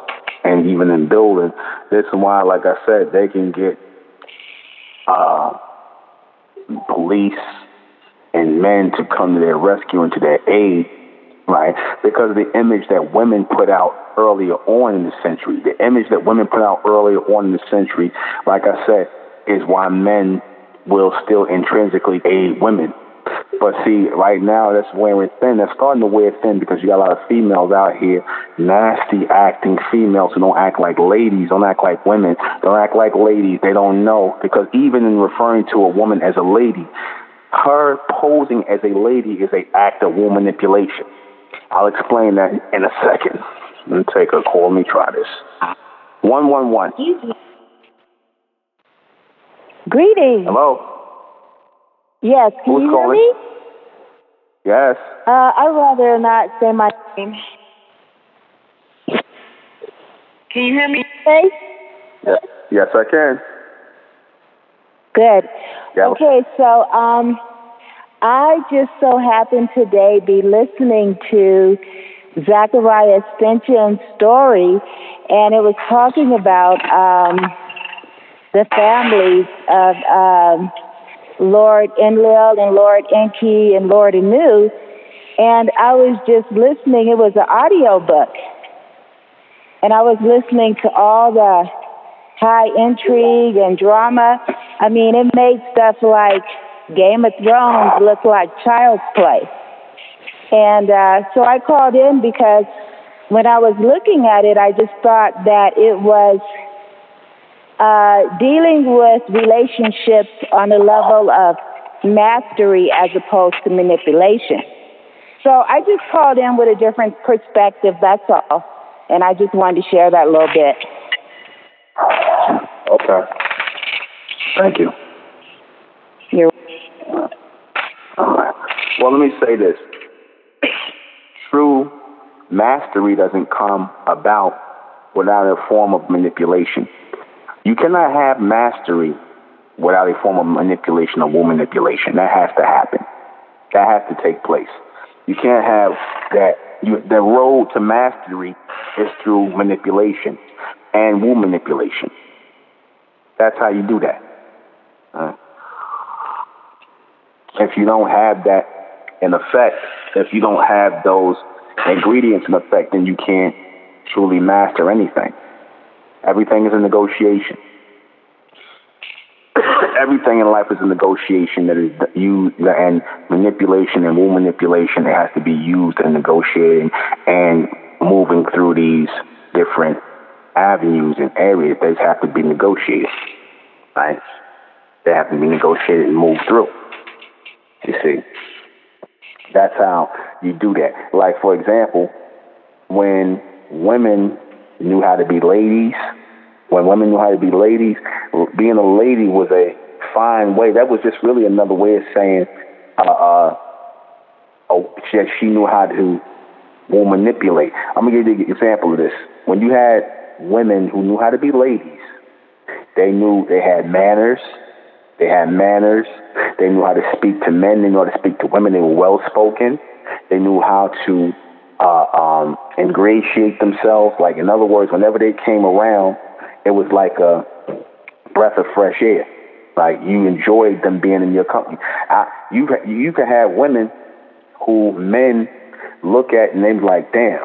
and even in building, this is why, like I said, they can get police and men to come to their rescue and to their aid, right? Because of the image that women put out earlier on in the century. The image that women put out earlier on in the century, like I said, is why men will still intrinsically aid women. But see, right now that's wearing thin. That's starting to wear thin because you got a lot of females out here, nasty acting females who don't act like ladies, don't act like women, don't act like ladies. They don't know, because even in referring to a woman as a lady, her posing as a lady is an act of woman manipulation. I'll explain that in a second. Let me take a call. Let me try this. 111. Greetings. Hello? Yes, can Who's you calling? hear me? Yes. I'd rather not say my name. Can you hear me? Okay? Yes, I can. Good. Yeah. Okay, so I just so happened today be listening to Zachariah Stinch's story, and it was talking about the families of Lord Enlil and Lord Enki and Lord Anu, and I was just listening. It was an audio book, and I was listening to all the high intrigue and drama. I mean, it made stuff like Game of Thrones look like child's play. And so I called in because when I was looking at it, I just thought that it was dealing with relationships on a level of mastery as opposed to manipulation. So I just called in with a different perspective, that's all. And I just wanted to share that a little bit. Okay. Thank you. You're All right. Well, let me say this. True mastery doesn't come about without a form of manipulation. You cannot have mastery without a form of manipulation or woman manipulation. That has to happen. That has to take place. You can't have that. The road to mastery is through manipulation and woman manipulation. That's how you do that. If you don't have that in effect, if you don't have those ingredients in effect, then you can't truly master anything. Everything is a negotiation. Everything in life is a negotiation that is used, and manipulation and woman manipulation, it has to be used in negotiating and moving through these different avenues and areas. They have to be negotiated, right? They have to be negotiated and moved through. You see, that's how you do that. Like, for example, when women knew how to be ladies, being a lady was a fine way. That was just really another way of saying she knew how to manipulate. I'm going to give you an example of this. When you had women who knew how to be ladies, they knew they had manners. They knew how to speak to men. They knew how to speak to women. They were well-spoken. They knew how to ingratiate themselves. Like, in other words, whenever they came around, it was like a breath of fresh air. Like, you enjoyed them being in your company. You can have women who men look at and they're like, damn,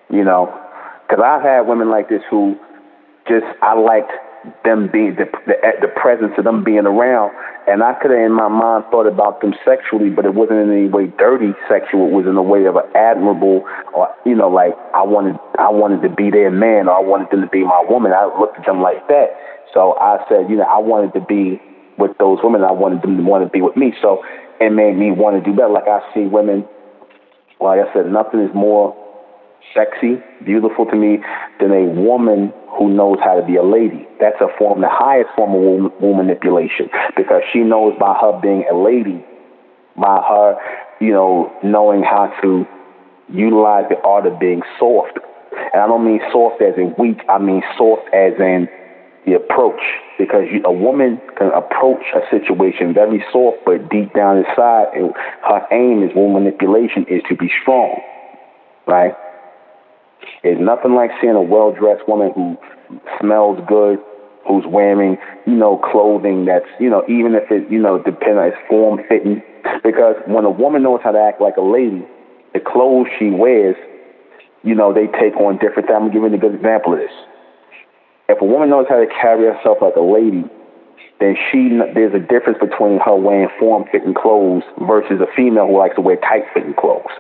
because I've had women like this who just, I liked them being the presence of them being around. And I could have in my mind thought about them sexually, but it wasn't in any way dirty sexual. It was in a way of an admirable, or like I wanted to be their man, or I wanted them to be my woman. I looked at them like that. So I said, I wanted to be with those women. I wanted them to want to be with me. So it made me want to do better. Like I see women, like I said, nothing is more sexy, beautiful to me than a woman who knows how to be a lady. That's the highest form of woman manipulation, because she knows by her being a lady, by her, knowing how to utilize the art of being soft. And I don't mean soft as in weak. I mean soft as in the approach, because a woman can approach a situation very soft, but deep down inside, her aim is woman manipulation is to be strong, right? It's nothing like seeing a well-dressed woman who smells good, who's wearing, clothing that's, even if it, depends on its form-fitting. Because when a woman knows how to act like a lady, the clothes she wears, they take on different things. I'm giving a good example of this. If a woman knows how to carry herself like a lady, then there's a difference between her wearing form-fitting clothes versus a female who likes to wear tight-fitting clothes.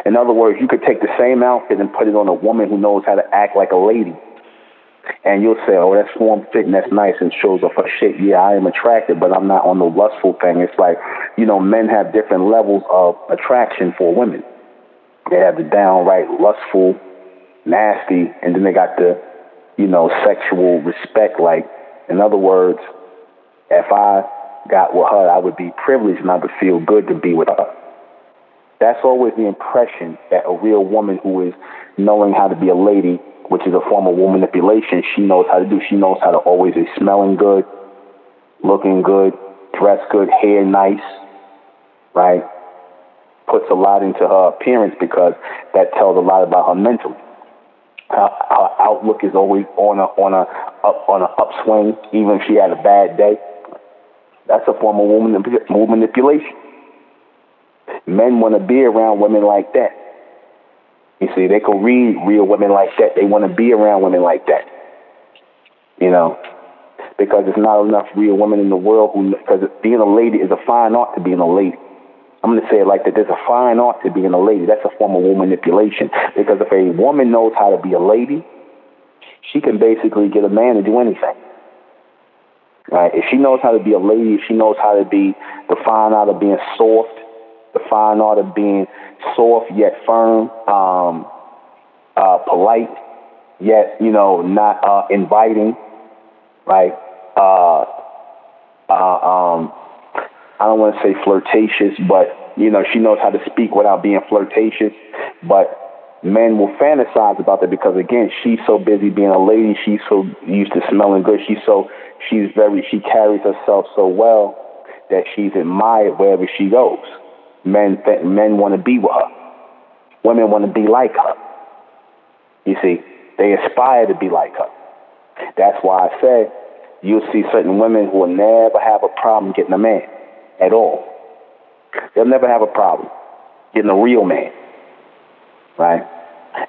In other words, you could take the same outfit and put it on a woman who knows how to act like a lady. And you'll say, oh, that's form-fitting, that's nice, and shows off her shape. Yeah, I am attracted, but I'm not on the lustful thing. It's like, men have different levels of attraction for women. They have the downright lustful, nasty, and then they got the, sexual respect. Like, in other words, if I got with her, I would be privileged and I would feel good to be with her. That's always the impression that a real woman who is knowing how to be a lady, which is a form of woman manipulation, she knows how to do. She knows how to always be smelling good, looking good, dress good, hair nice, right? Puts a lot into her appearance, because that tells a lot about her mental. Her outlook is always on an upswing, even if she had a bad day. That's a form of woman manipulation. Men want to be around women like that. You see, they can read real women like that. They want to be around women like that. Because there's not enough real women in the world because being a lady is a fine art to being a lady. I'm going to say it like that. There's a fine art to being a lady. That's a form of woman manipulation. Because if a woman knows how to be a lady, she can basically get a man to do anything. Right? If she knows how to be a lady, if she knows how to be the fine art of being soft, the fine art of being soft yet firm, polite yet, not inviting, right? I don't want to say flirtatious, but, she knows how to speak without being flirtatious. But men will fantasize about that because, again, she's so busy being a lady. She's so used to smelling good. She carries herself so well that she's admired wherever she goes. Men want to be with her. Women want to be like her. You see, they aspire to be like her. That's why I say you'll see certain women who will never have a problem getting a man at all. They'll never have a problem getting a real man, right?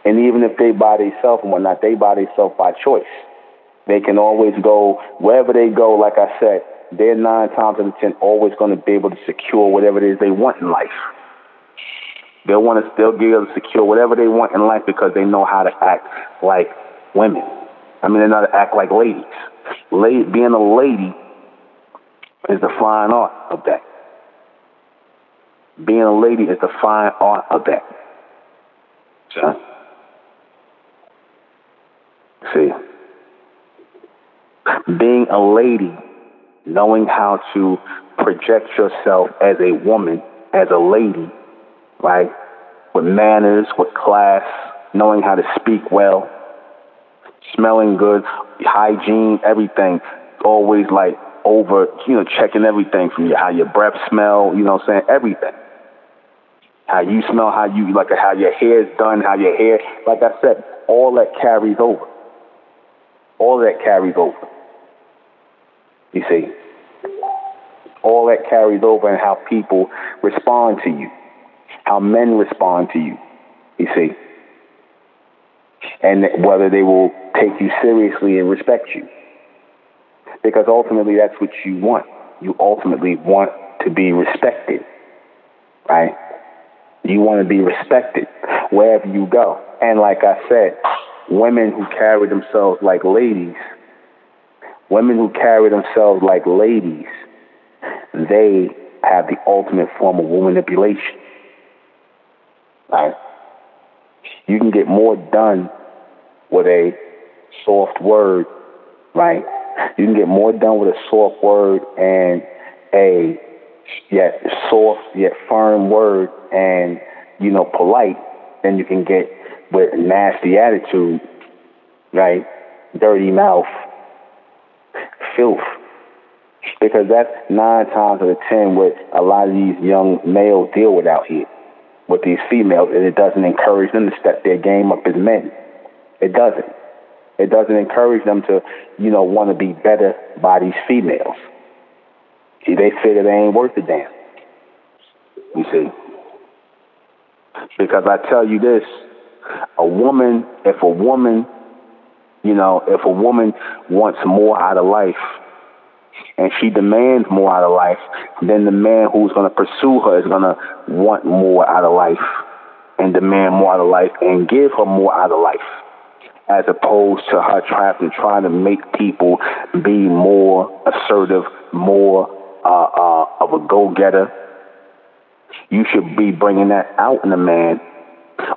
And even if they by themselves and whatnot, they by themselves by choice. They can always go wherever they go. Like I said, they're 9 times out of 10 always going to be able to secure whatever it is they want in life. They'll be able to secure whatever they want in life because they know how to act like women. They know how to act like ladies. Being a lady is the fine art of that. Being a lady is the fine art of that. See, being a lady, knowing how to project yourself as a woman, as a lady, right? With manners, with class, knowing how to speak well, smelling good, hygiene, everything. Always checking everything from how your breath smell, everything. How you smell, how your hair is done, how your hair, like I said, all that carries over. All that carries over. You see, all that carries over in how people respond to you, how men respond to you, you see, and whether they will take you seriously and respect you. Because ultimately that's what you want. You ultimately want to be respected, right? You want to be respected wherever you go. And like I said, women who carry themselves like ladies, they have the ultimate form of womanipulation, right? You can get more done with a soft word, right? You can get more done with a soft word and a yet soft yet firm word and, polite than you can get with nasty attitude, right? Dirty mouth, filth. Because that's 9 times out of 10 what a lot of these young males deal with out here, with these females, and it doesn't encourage them to step their game up as men. It doesn't. It doesn't encourage them to, want to be better by these females. See, they figure they ain't worth a damn. You see? Because I tell you this, if a woman wants more out of life, and she demands more out of life, then the man who's going to pursue her is going to want more out of life and demand more out of life and give her more out of life, as opposed to her trying to make people be more assertive, more of a go-getter. You should be bringing that out in a man,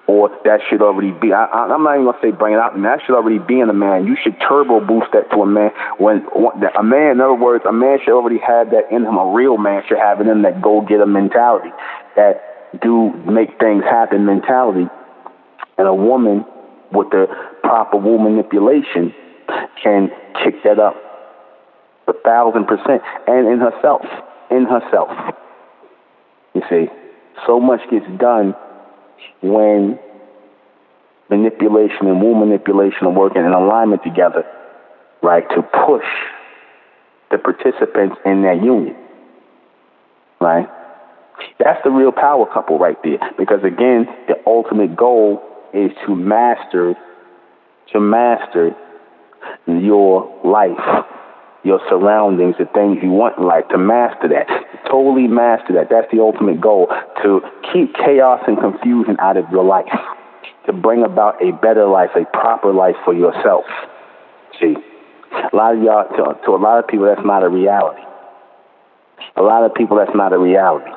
or that should already be. I'm not even going to say bring it out, and that should already be in a man. You should turbo boost that to a man. When a man, in other words, a man should already have that in him. A real man should have it in him, that go-getter mentality, that do make things happen mentality. And a woman with the proper womanipulation can kick that up 1,000%, and in herself. You see, so much gets done when manipulation and womanipulation are working in alignment together, right, to push the participants in that union, right? That's the real power couple right there. Because again, the ultimate goal is to master your life, your surroundings, the things you want in life, to master that, totally master that. That's the ultimate goal, to keep chaos and confusion out of your life, to bring about a better life, a proper life for yourself. See, a lot of y'all, to a lot of people, that's not a reality. A lot of people, that's not a reality.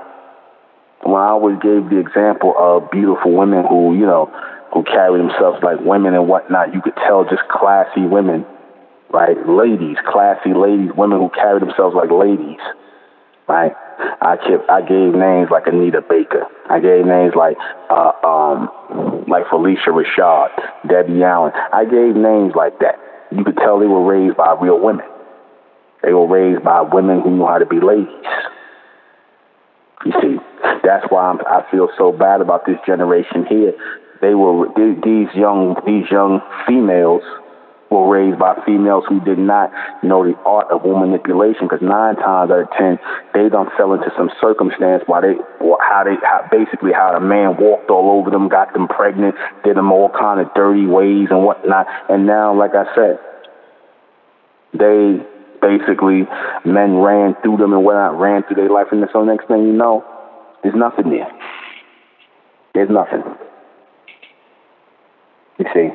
When I always gave the example of beautiful women who carry themselves like women and whatnot, you could tell just classy women, right? Ladies, classy ladies, women who carry themselves like ladies, right? I gave names like Anita Baker. I gave names like Felicia Rashad, Debbie Allen. I gave names like that. You could tell they were raised by real women. They were raised by women who knew how to be ladies. You see, that's why I feel so bad about this generation here. These young females were raised by females who did not know the art of woman manipulation, because 9 times out of 10 they done fell into some circumstance how the man walked all over them, got them pregnant, did them all kind of dirty ways and whatnot, and now, like I said, they basically, men ran through them and whatnot, ran through their life, and so next thing you know, there's nothing there. There's nothing. You see,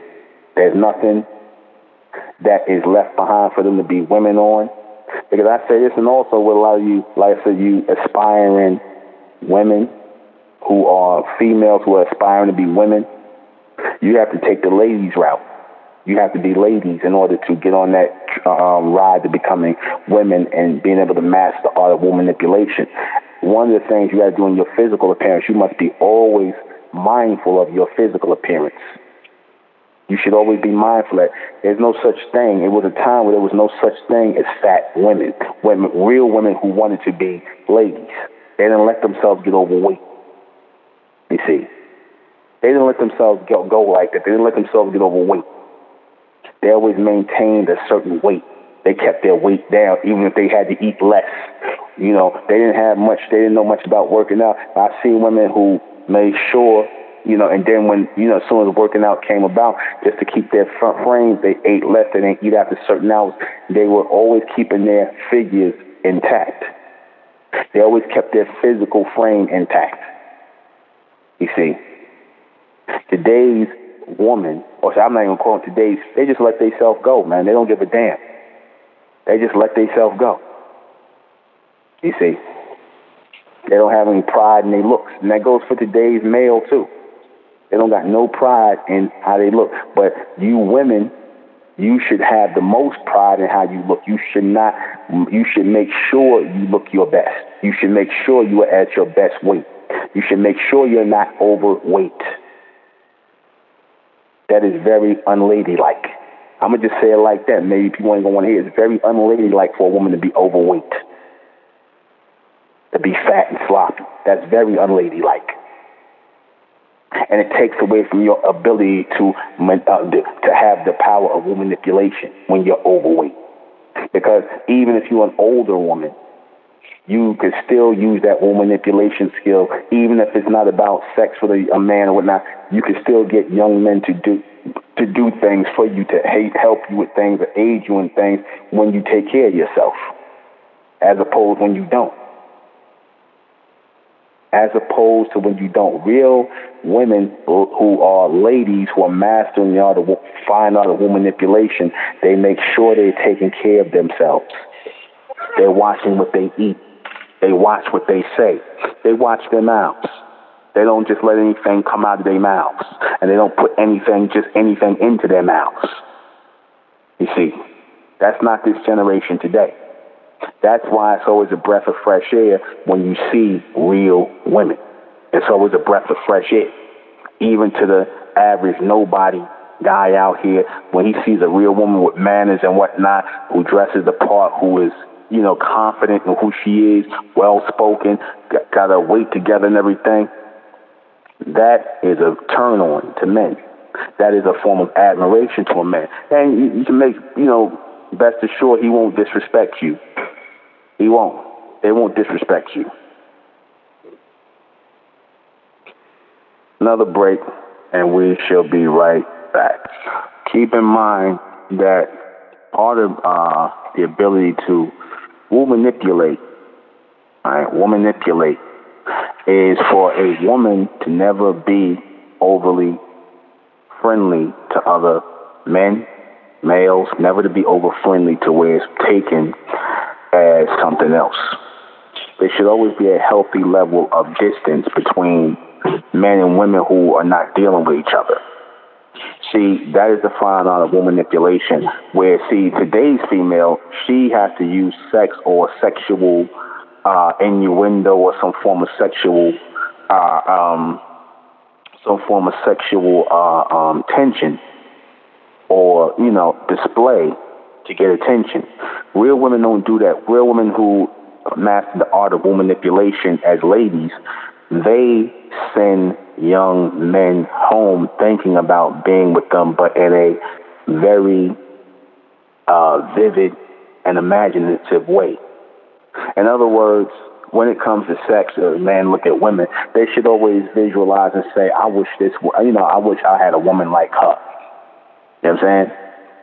there's nothing that is left behind for them to be women on. Because I say this, and also with a lot of you, like I said, you aspiring women who are females who are aspiring to be women, you have to take the ladies route. You have to be ladies in order to get on that ride to becoming women and being able to master the art of woman manipulation. One of the things you got to do in your physical appearance, you must be always mindful of your physical appearance. You should always be mindful that there's no such thing. It was a time where there was no such thing as fat women, real women who wanted to be ladies. They didn't let themselves get overweight. You see, they didn't let themselves go like that. They didn't let themselves get overweight. They always maintained a certain weight. They kept their weight down, even if they had to eat less. They didn't have much. They didn't know much about working out. I've seen women who made sure and then when, as soon as working out came about, just to keep their front frames, they ate less, they didn't eat after certain hours. They were always keeping their figures intact. They always kept their physical frame intact. You see, today's woman, or I'm not even calling today's, they just let themselves go, man. They don't give a damn. They just let themselves go. You see, they don't have any pride in their looks. And that goes for today's male, too. They don't got no pride in how they look. But you women, you should have the most pride in how you look. You should make sure you look your best. You should make sure you are at your best weight. You should make sure you're not overweight. That is very unladylike. I'm going to just say it like that. Maybe people ain't going to want to hear it. It's very unladylike for a woman to be overweight, to be fat and sloppy. That's very unladylike. And it takes away from your ability to have the power of manipulation when you're overweight. Because even if you're an older woman, you can still use that manipulation skill. Even if it's not about sex with a man or whatnot, you can still get young men to do things for you, to help you with things, or aid you in things when you take care of yourself, as opposed when you don't. As opposed to when you don't. Real women who are ladies, who are mastering the fine art of manipulation, they make sure they're taking care of themselves. They're watching what they eat. They watch what they say. They watch their mouths. They don't just let anything come out of their mouths. And they don't put anything into their mouths. You see, that's not this generation today. That's why it's always a breath of fresh air when you see real women. It's always a breath of fresh air. Even to the average nobody guy out here, when he sees a real woman with manners and whatnot, who dresses the part, who is, confident in who she is, well-spoken, got her weight together and everything, that is a turn-on to men. That is a form of admiration to a man. And you can make, best assured he won't disrespect you. He won't. They won't disrespect you. Another break, and we shall be right back. Keep in mind that part of the ability to manipulate, is for a woman to never be overly friendly to other men, males, never to be over friendly to where it's taken as something else. There should always be a healthy level of distance between men and women who are not dealing with each other. See, that is the fine art of manipulation, where, today's female, she has to use sex or sexual innuendo or some form of sexual tension or, display to get attention. Real women don't do that. Real women who master the art of manipulation as ladies, they send young men home thinking about being with them, but in a very vivid and imaginative way. In other words, when it comes to sex, men look at women, they should always visualize and say, I wish I had a woman like her. You know what I'm saying?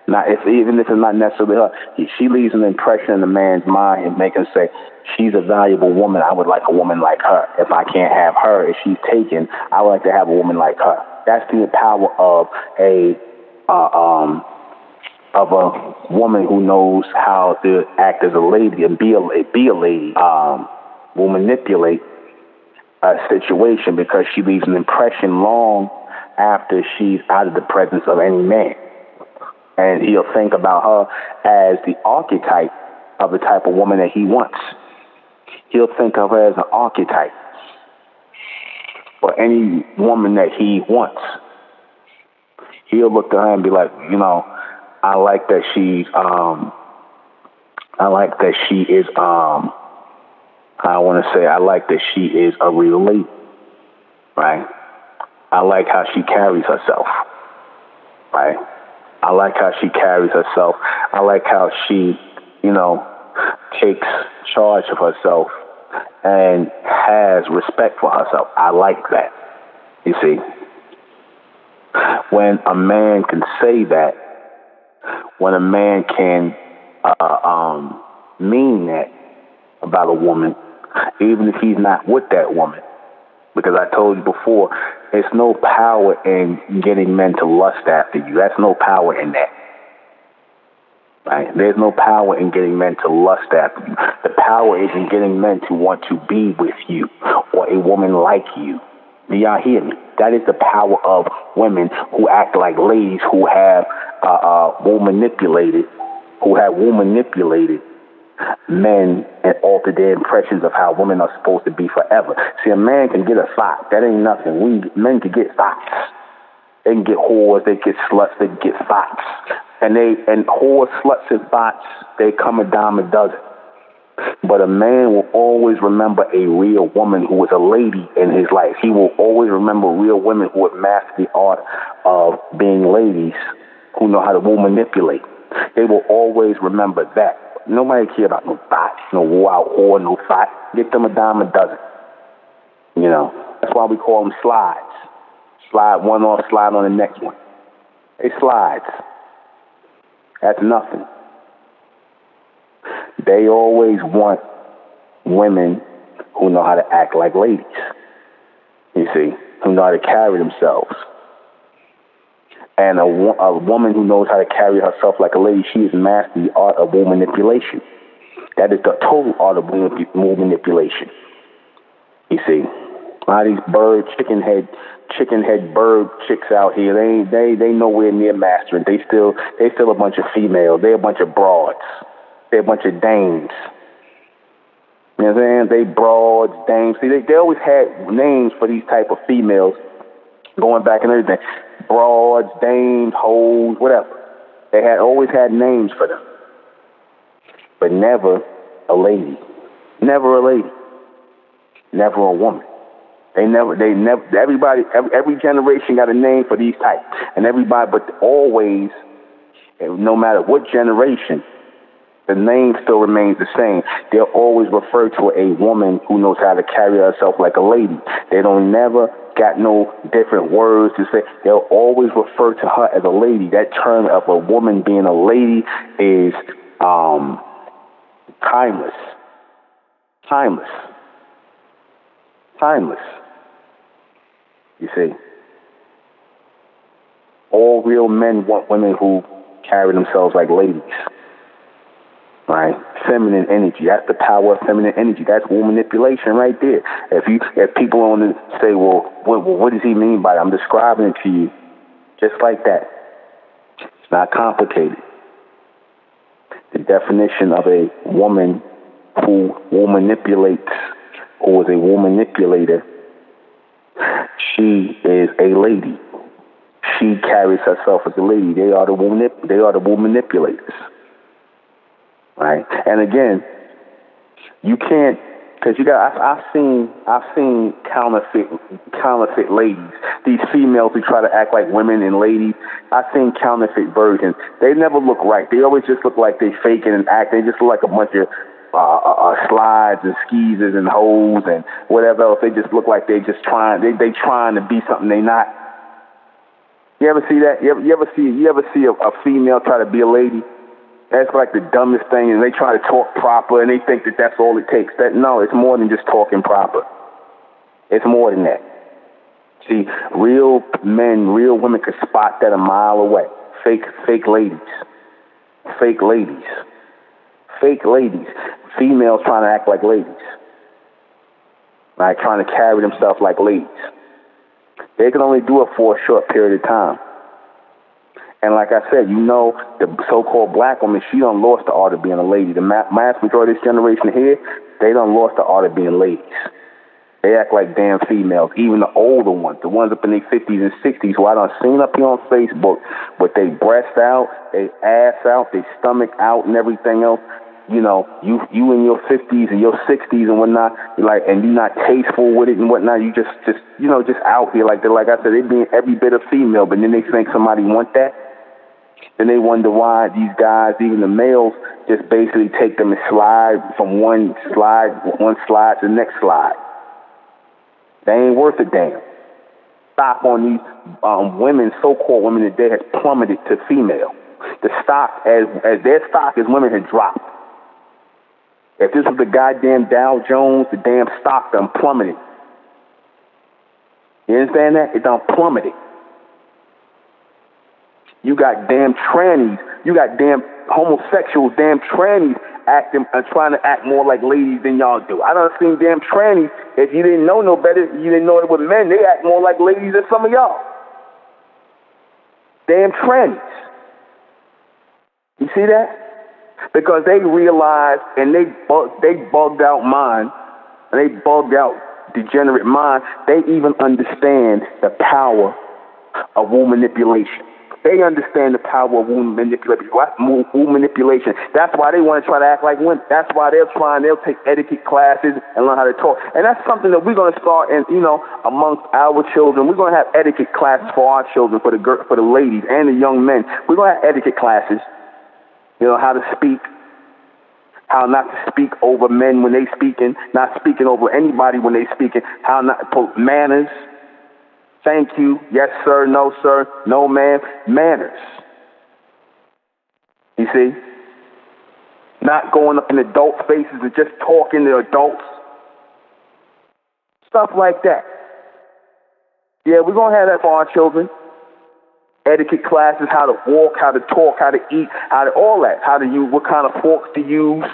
Even if it's not necessarily her, she leaves an impression in the man's mind and make him say, she's a valuable woman. I would like a woman like her. If I can't have her, if she's taken, I would like to have a woman like her. That's the power of a woman who knows how to act as a lady and be a lady. Will manipulate a situation because she leaves an impression long after she's out of the presence of any man. And he'll think about her as the archetype of the type of woman that he wants. He'll think of her as an archetype for any woman that he wants. He'll look to her and be like, I like that she is a real lady, right? I like how she carries herself, right? I like how she carries herself. I like how she, takes charge of herself and has respect for herself. I like that, you see. When a man can say that, when a man can mean that about a woman, even if he's not with that woman. Because I told you before, there's no power in getting men to lust after you. That's no power in that. Right? There's no power in getting men to lust after you. The power is in getting men to want to be with you or a woman like you. Do y'all hear me? That is the power of women who act like ladies, who have womanipulated men and altered their impressions of how women are supposed to be forever. See, a man can get a thought. That ain't nothing. Men can get thoughts. They can get whores, they get sluts, they can get thoughts. And whores, sluts, and thoughts, they come a dime a dozen. But a man will always remember a real woman who was a lady in his life. He will always remember real women who have mastered the art of being ladies, who know how to manipulate. They will always remember that. Nobody care about no thoughts, no wild whore, no thought. Get them a dime a dozen. You know, that's why we call them slides. Slide one off, slide on the next one. They slides. That's nothing. They always want women who know how to act like ladies. You see, who know how to carry themselves. And a woman who knows how to carry herself like a lady, she has mastered the art of manipulation. That is the total art of manipulation. You see, a lot of these chicken head bird chicks out here, they nowhere near mastering. They still a bunch of females. They're a bunch of broads. They're a bunch of dames. You know what I'm saying? They broads, dames. See, they always had names for these type of females going back and everything. Broads, dames, hoes, whatever. They always had names for them. But never a lady. Never a lady. Never a woman. Every generation got a name for these types. And everybody, but always, no matter what generation, the name still remains the same. They'll always refer to a woman who knows how to carry herself like a lady. They don't never got no different words to say. They'll always refer to her as a lady. That term of a woman being a lady is timeless. Timeless. Timeless. You see, all real men want women who carry themselves like ladies. Right? Feminine energy. That's the power of feminine energy. That's manipulation right there. If people want to say, well, what does he mean by that? I'm describing it to you just like that. It's not complicated. The definition of a woman who manipulates, who is a manipulator, she is a lady. She carries herself as a lady. They are the manipulators. Right? And again, you can't, because I've seen counterfeit ladies. These females who try to act like women and ladies. I've seen counterfeit versions. They never look right. They always just look like they faking and acting. They just look like a bunch of slides and skeezers and hoes and whatever else. They just look like they trying to be something they not. You ever see that? You ever see a female try to be a lady? That's like the dumbest thing, and they try to talk proper, and they think that that's all it takes. No, it's more than just talking proper. It's more than that. See, real men, real women can spot that a mile away. Fake ladies. Fake ladies. Fake ladies. Females trying to act like ladies. Right? Trying to carry themselves like ladies. They can only do it for a short period of time. And like I said, the so-called black woman, she done lost the art of being a lady. The mass majority of this generation here, they done lost the art of being ladies. They act like damn females, even the older ones, the ones up in their 50s and 60s who I done seen up here on Facebook with their breast out, their ass out, their stomach out and everything else. You in your 50s and your 60s and whatnot, and you're not tasteful with it and whatnot. You just out here like I said, they being every bit of female, but then they think somebody want that. Then they wonder why these guys, even the males, just basically take them and slide from one slide to the next slide. They ain't worth a damn. stock on these women, so-called women today, has plummeted to female. The stock, as their stock as women, had dropped. If this was the goddamn Dow Jones, the damn stock done plummeted. You understand that? It done plummeted. You got damn trannies. You got damn homosexuals, damn trannies trying to act more like ladies than y'all do. I done seen damn trannies. If you didn't know no better, you didn't know it with men, they act more like ladies than some of y'all. Damn trannies. You see that? Because they realized, and they bugged out mind, and they bugged out degenerate mind. They even understand the power of womb manipulation. They understand the power of womb manipulation. Womb manipulation. That's why they want to try to act like women. That's why they'll take etiquette classes and learn how to talk. And that's something that we're going to start, and amongst our children. We're going to have etiquette classes for our children, for the ladies and the young men. We're going to have etiquette classes. How to speak, how not to speak over men when they speaking, not speaking over anybody when they speaking, how not to put manners. Thank you, yes sir, no ma'am, manners. You see? Not going up in adult faces and just talking to adults. Stuff like that. Yeah, we're going to have that for our children. Etiquette classes, how to walk, how to talk, how to eat, all that. How to use, what kind of forks to use.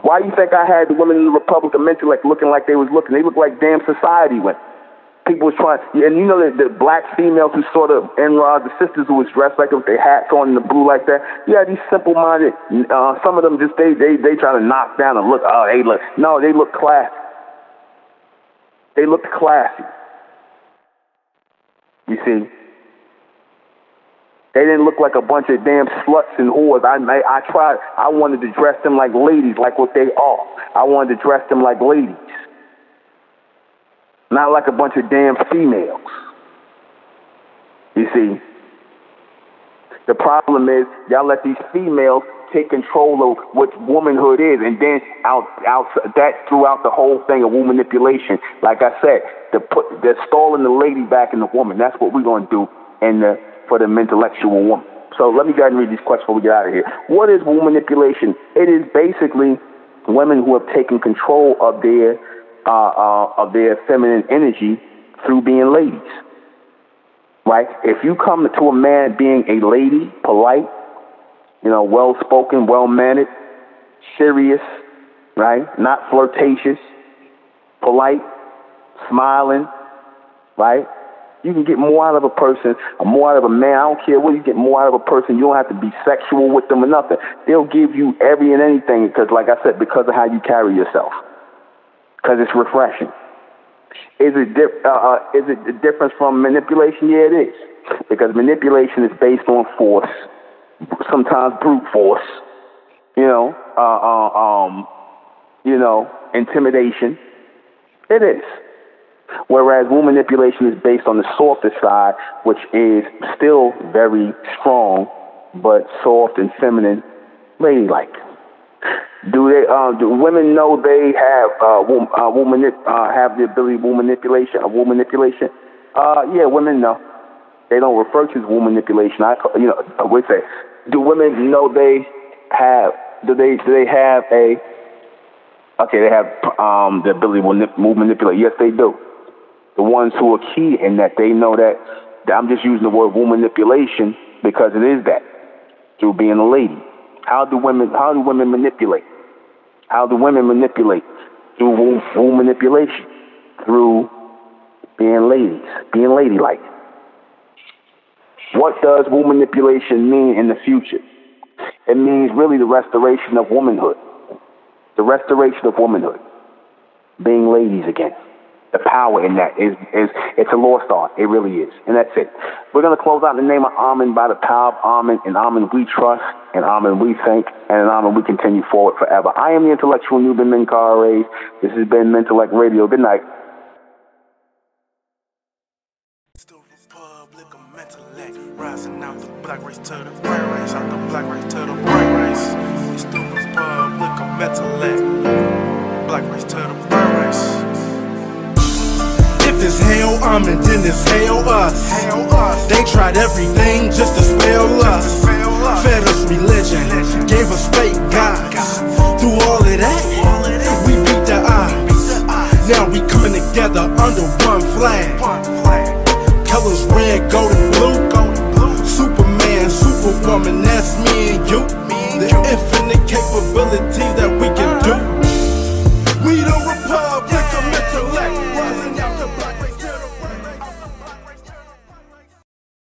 Why do you think I had the women in the Republic of Mentellect looking like they was looking? They look like damn society women. People was trying, and the black females who sort of Enrod, the sisters who was dressed like with their hats on in the blue like that. Yeah, these simple-minded. Some of them just they try to knock down and look. They look classy. They looked classy. You see. They didn't look like a bunch of damn sluts and whores. I wanted to dress them like ladies, like what they are. I wanted to dress them like ladies. Not like a bunch of damn females. You see? The problem is, y'all let these females take control of what womanhood is, and then that throughout the whole thing of womb manipulation. Like I said, they're stalling the lady back in the woman. That's what we're going to do for the intellectual woman. So let me go ahead and read these questions before we get out of here. What is womb manipulation? It is basically women who have taken control of their feminine energy through being ladies. Right? If you come to a man being a lady, polite, well-spoken, well-mannered, serious, right? Not flirtatious, polite, smiling, right? You can get more out of a person, or more out of a man. I don't care what you get more out of a person. You don't have to be sexual with them or nothing. They'll give you every and anything because, like I said, because of how you carry yourself. Because it's refreshing. Is it the difference from manipulation? Yeah, it is. Because manipulation is based on force, sometimes brute force. Intimidation. It is. Whereas womb manipulation is based on the softer side, which is still very strong, but soft and feminine, ladylike. Do women know they have have the ability of womb manipulation? Yeah, women know. They don't refer to as womb manipulation. Do women know they have? Do they have a? Okay, they have the ability to manipulate. Yes, they do. The ones who are key in that, they know that I'm just using the word womb manipulation because it is that through being a lady. How do women manipulate? How do women manipulate? Through womb manipulation, through being ladies, being ladylike. What does womb manipulation mean in the future? It means really the restoration of womanhood. The restoration of womanhood. Being ladies again. The power in that is it's a lost art. It really is. And that's it. We're going to close out in the name of Amen, by the power of Amen. In Amen we trust, in Amen we think, and in Amen we continue forward forever. I am the intellectual NUBEN MENKARAYZZ. This has been Mentellect Radio. Good night. Rising out the black race to the white race, out the black race to the white race. It's the Republic of Mentellect, black race to the white race. If it's hell, I'm in, then everything just to spell us. Fed us religion, gave us fake gods. Through all of that, we beat the odds. Now we coming together under one flag. Colors red, gold, and blue. Superman, Superwoman, that's me and you. The infinite capabilities that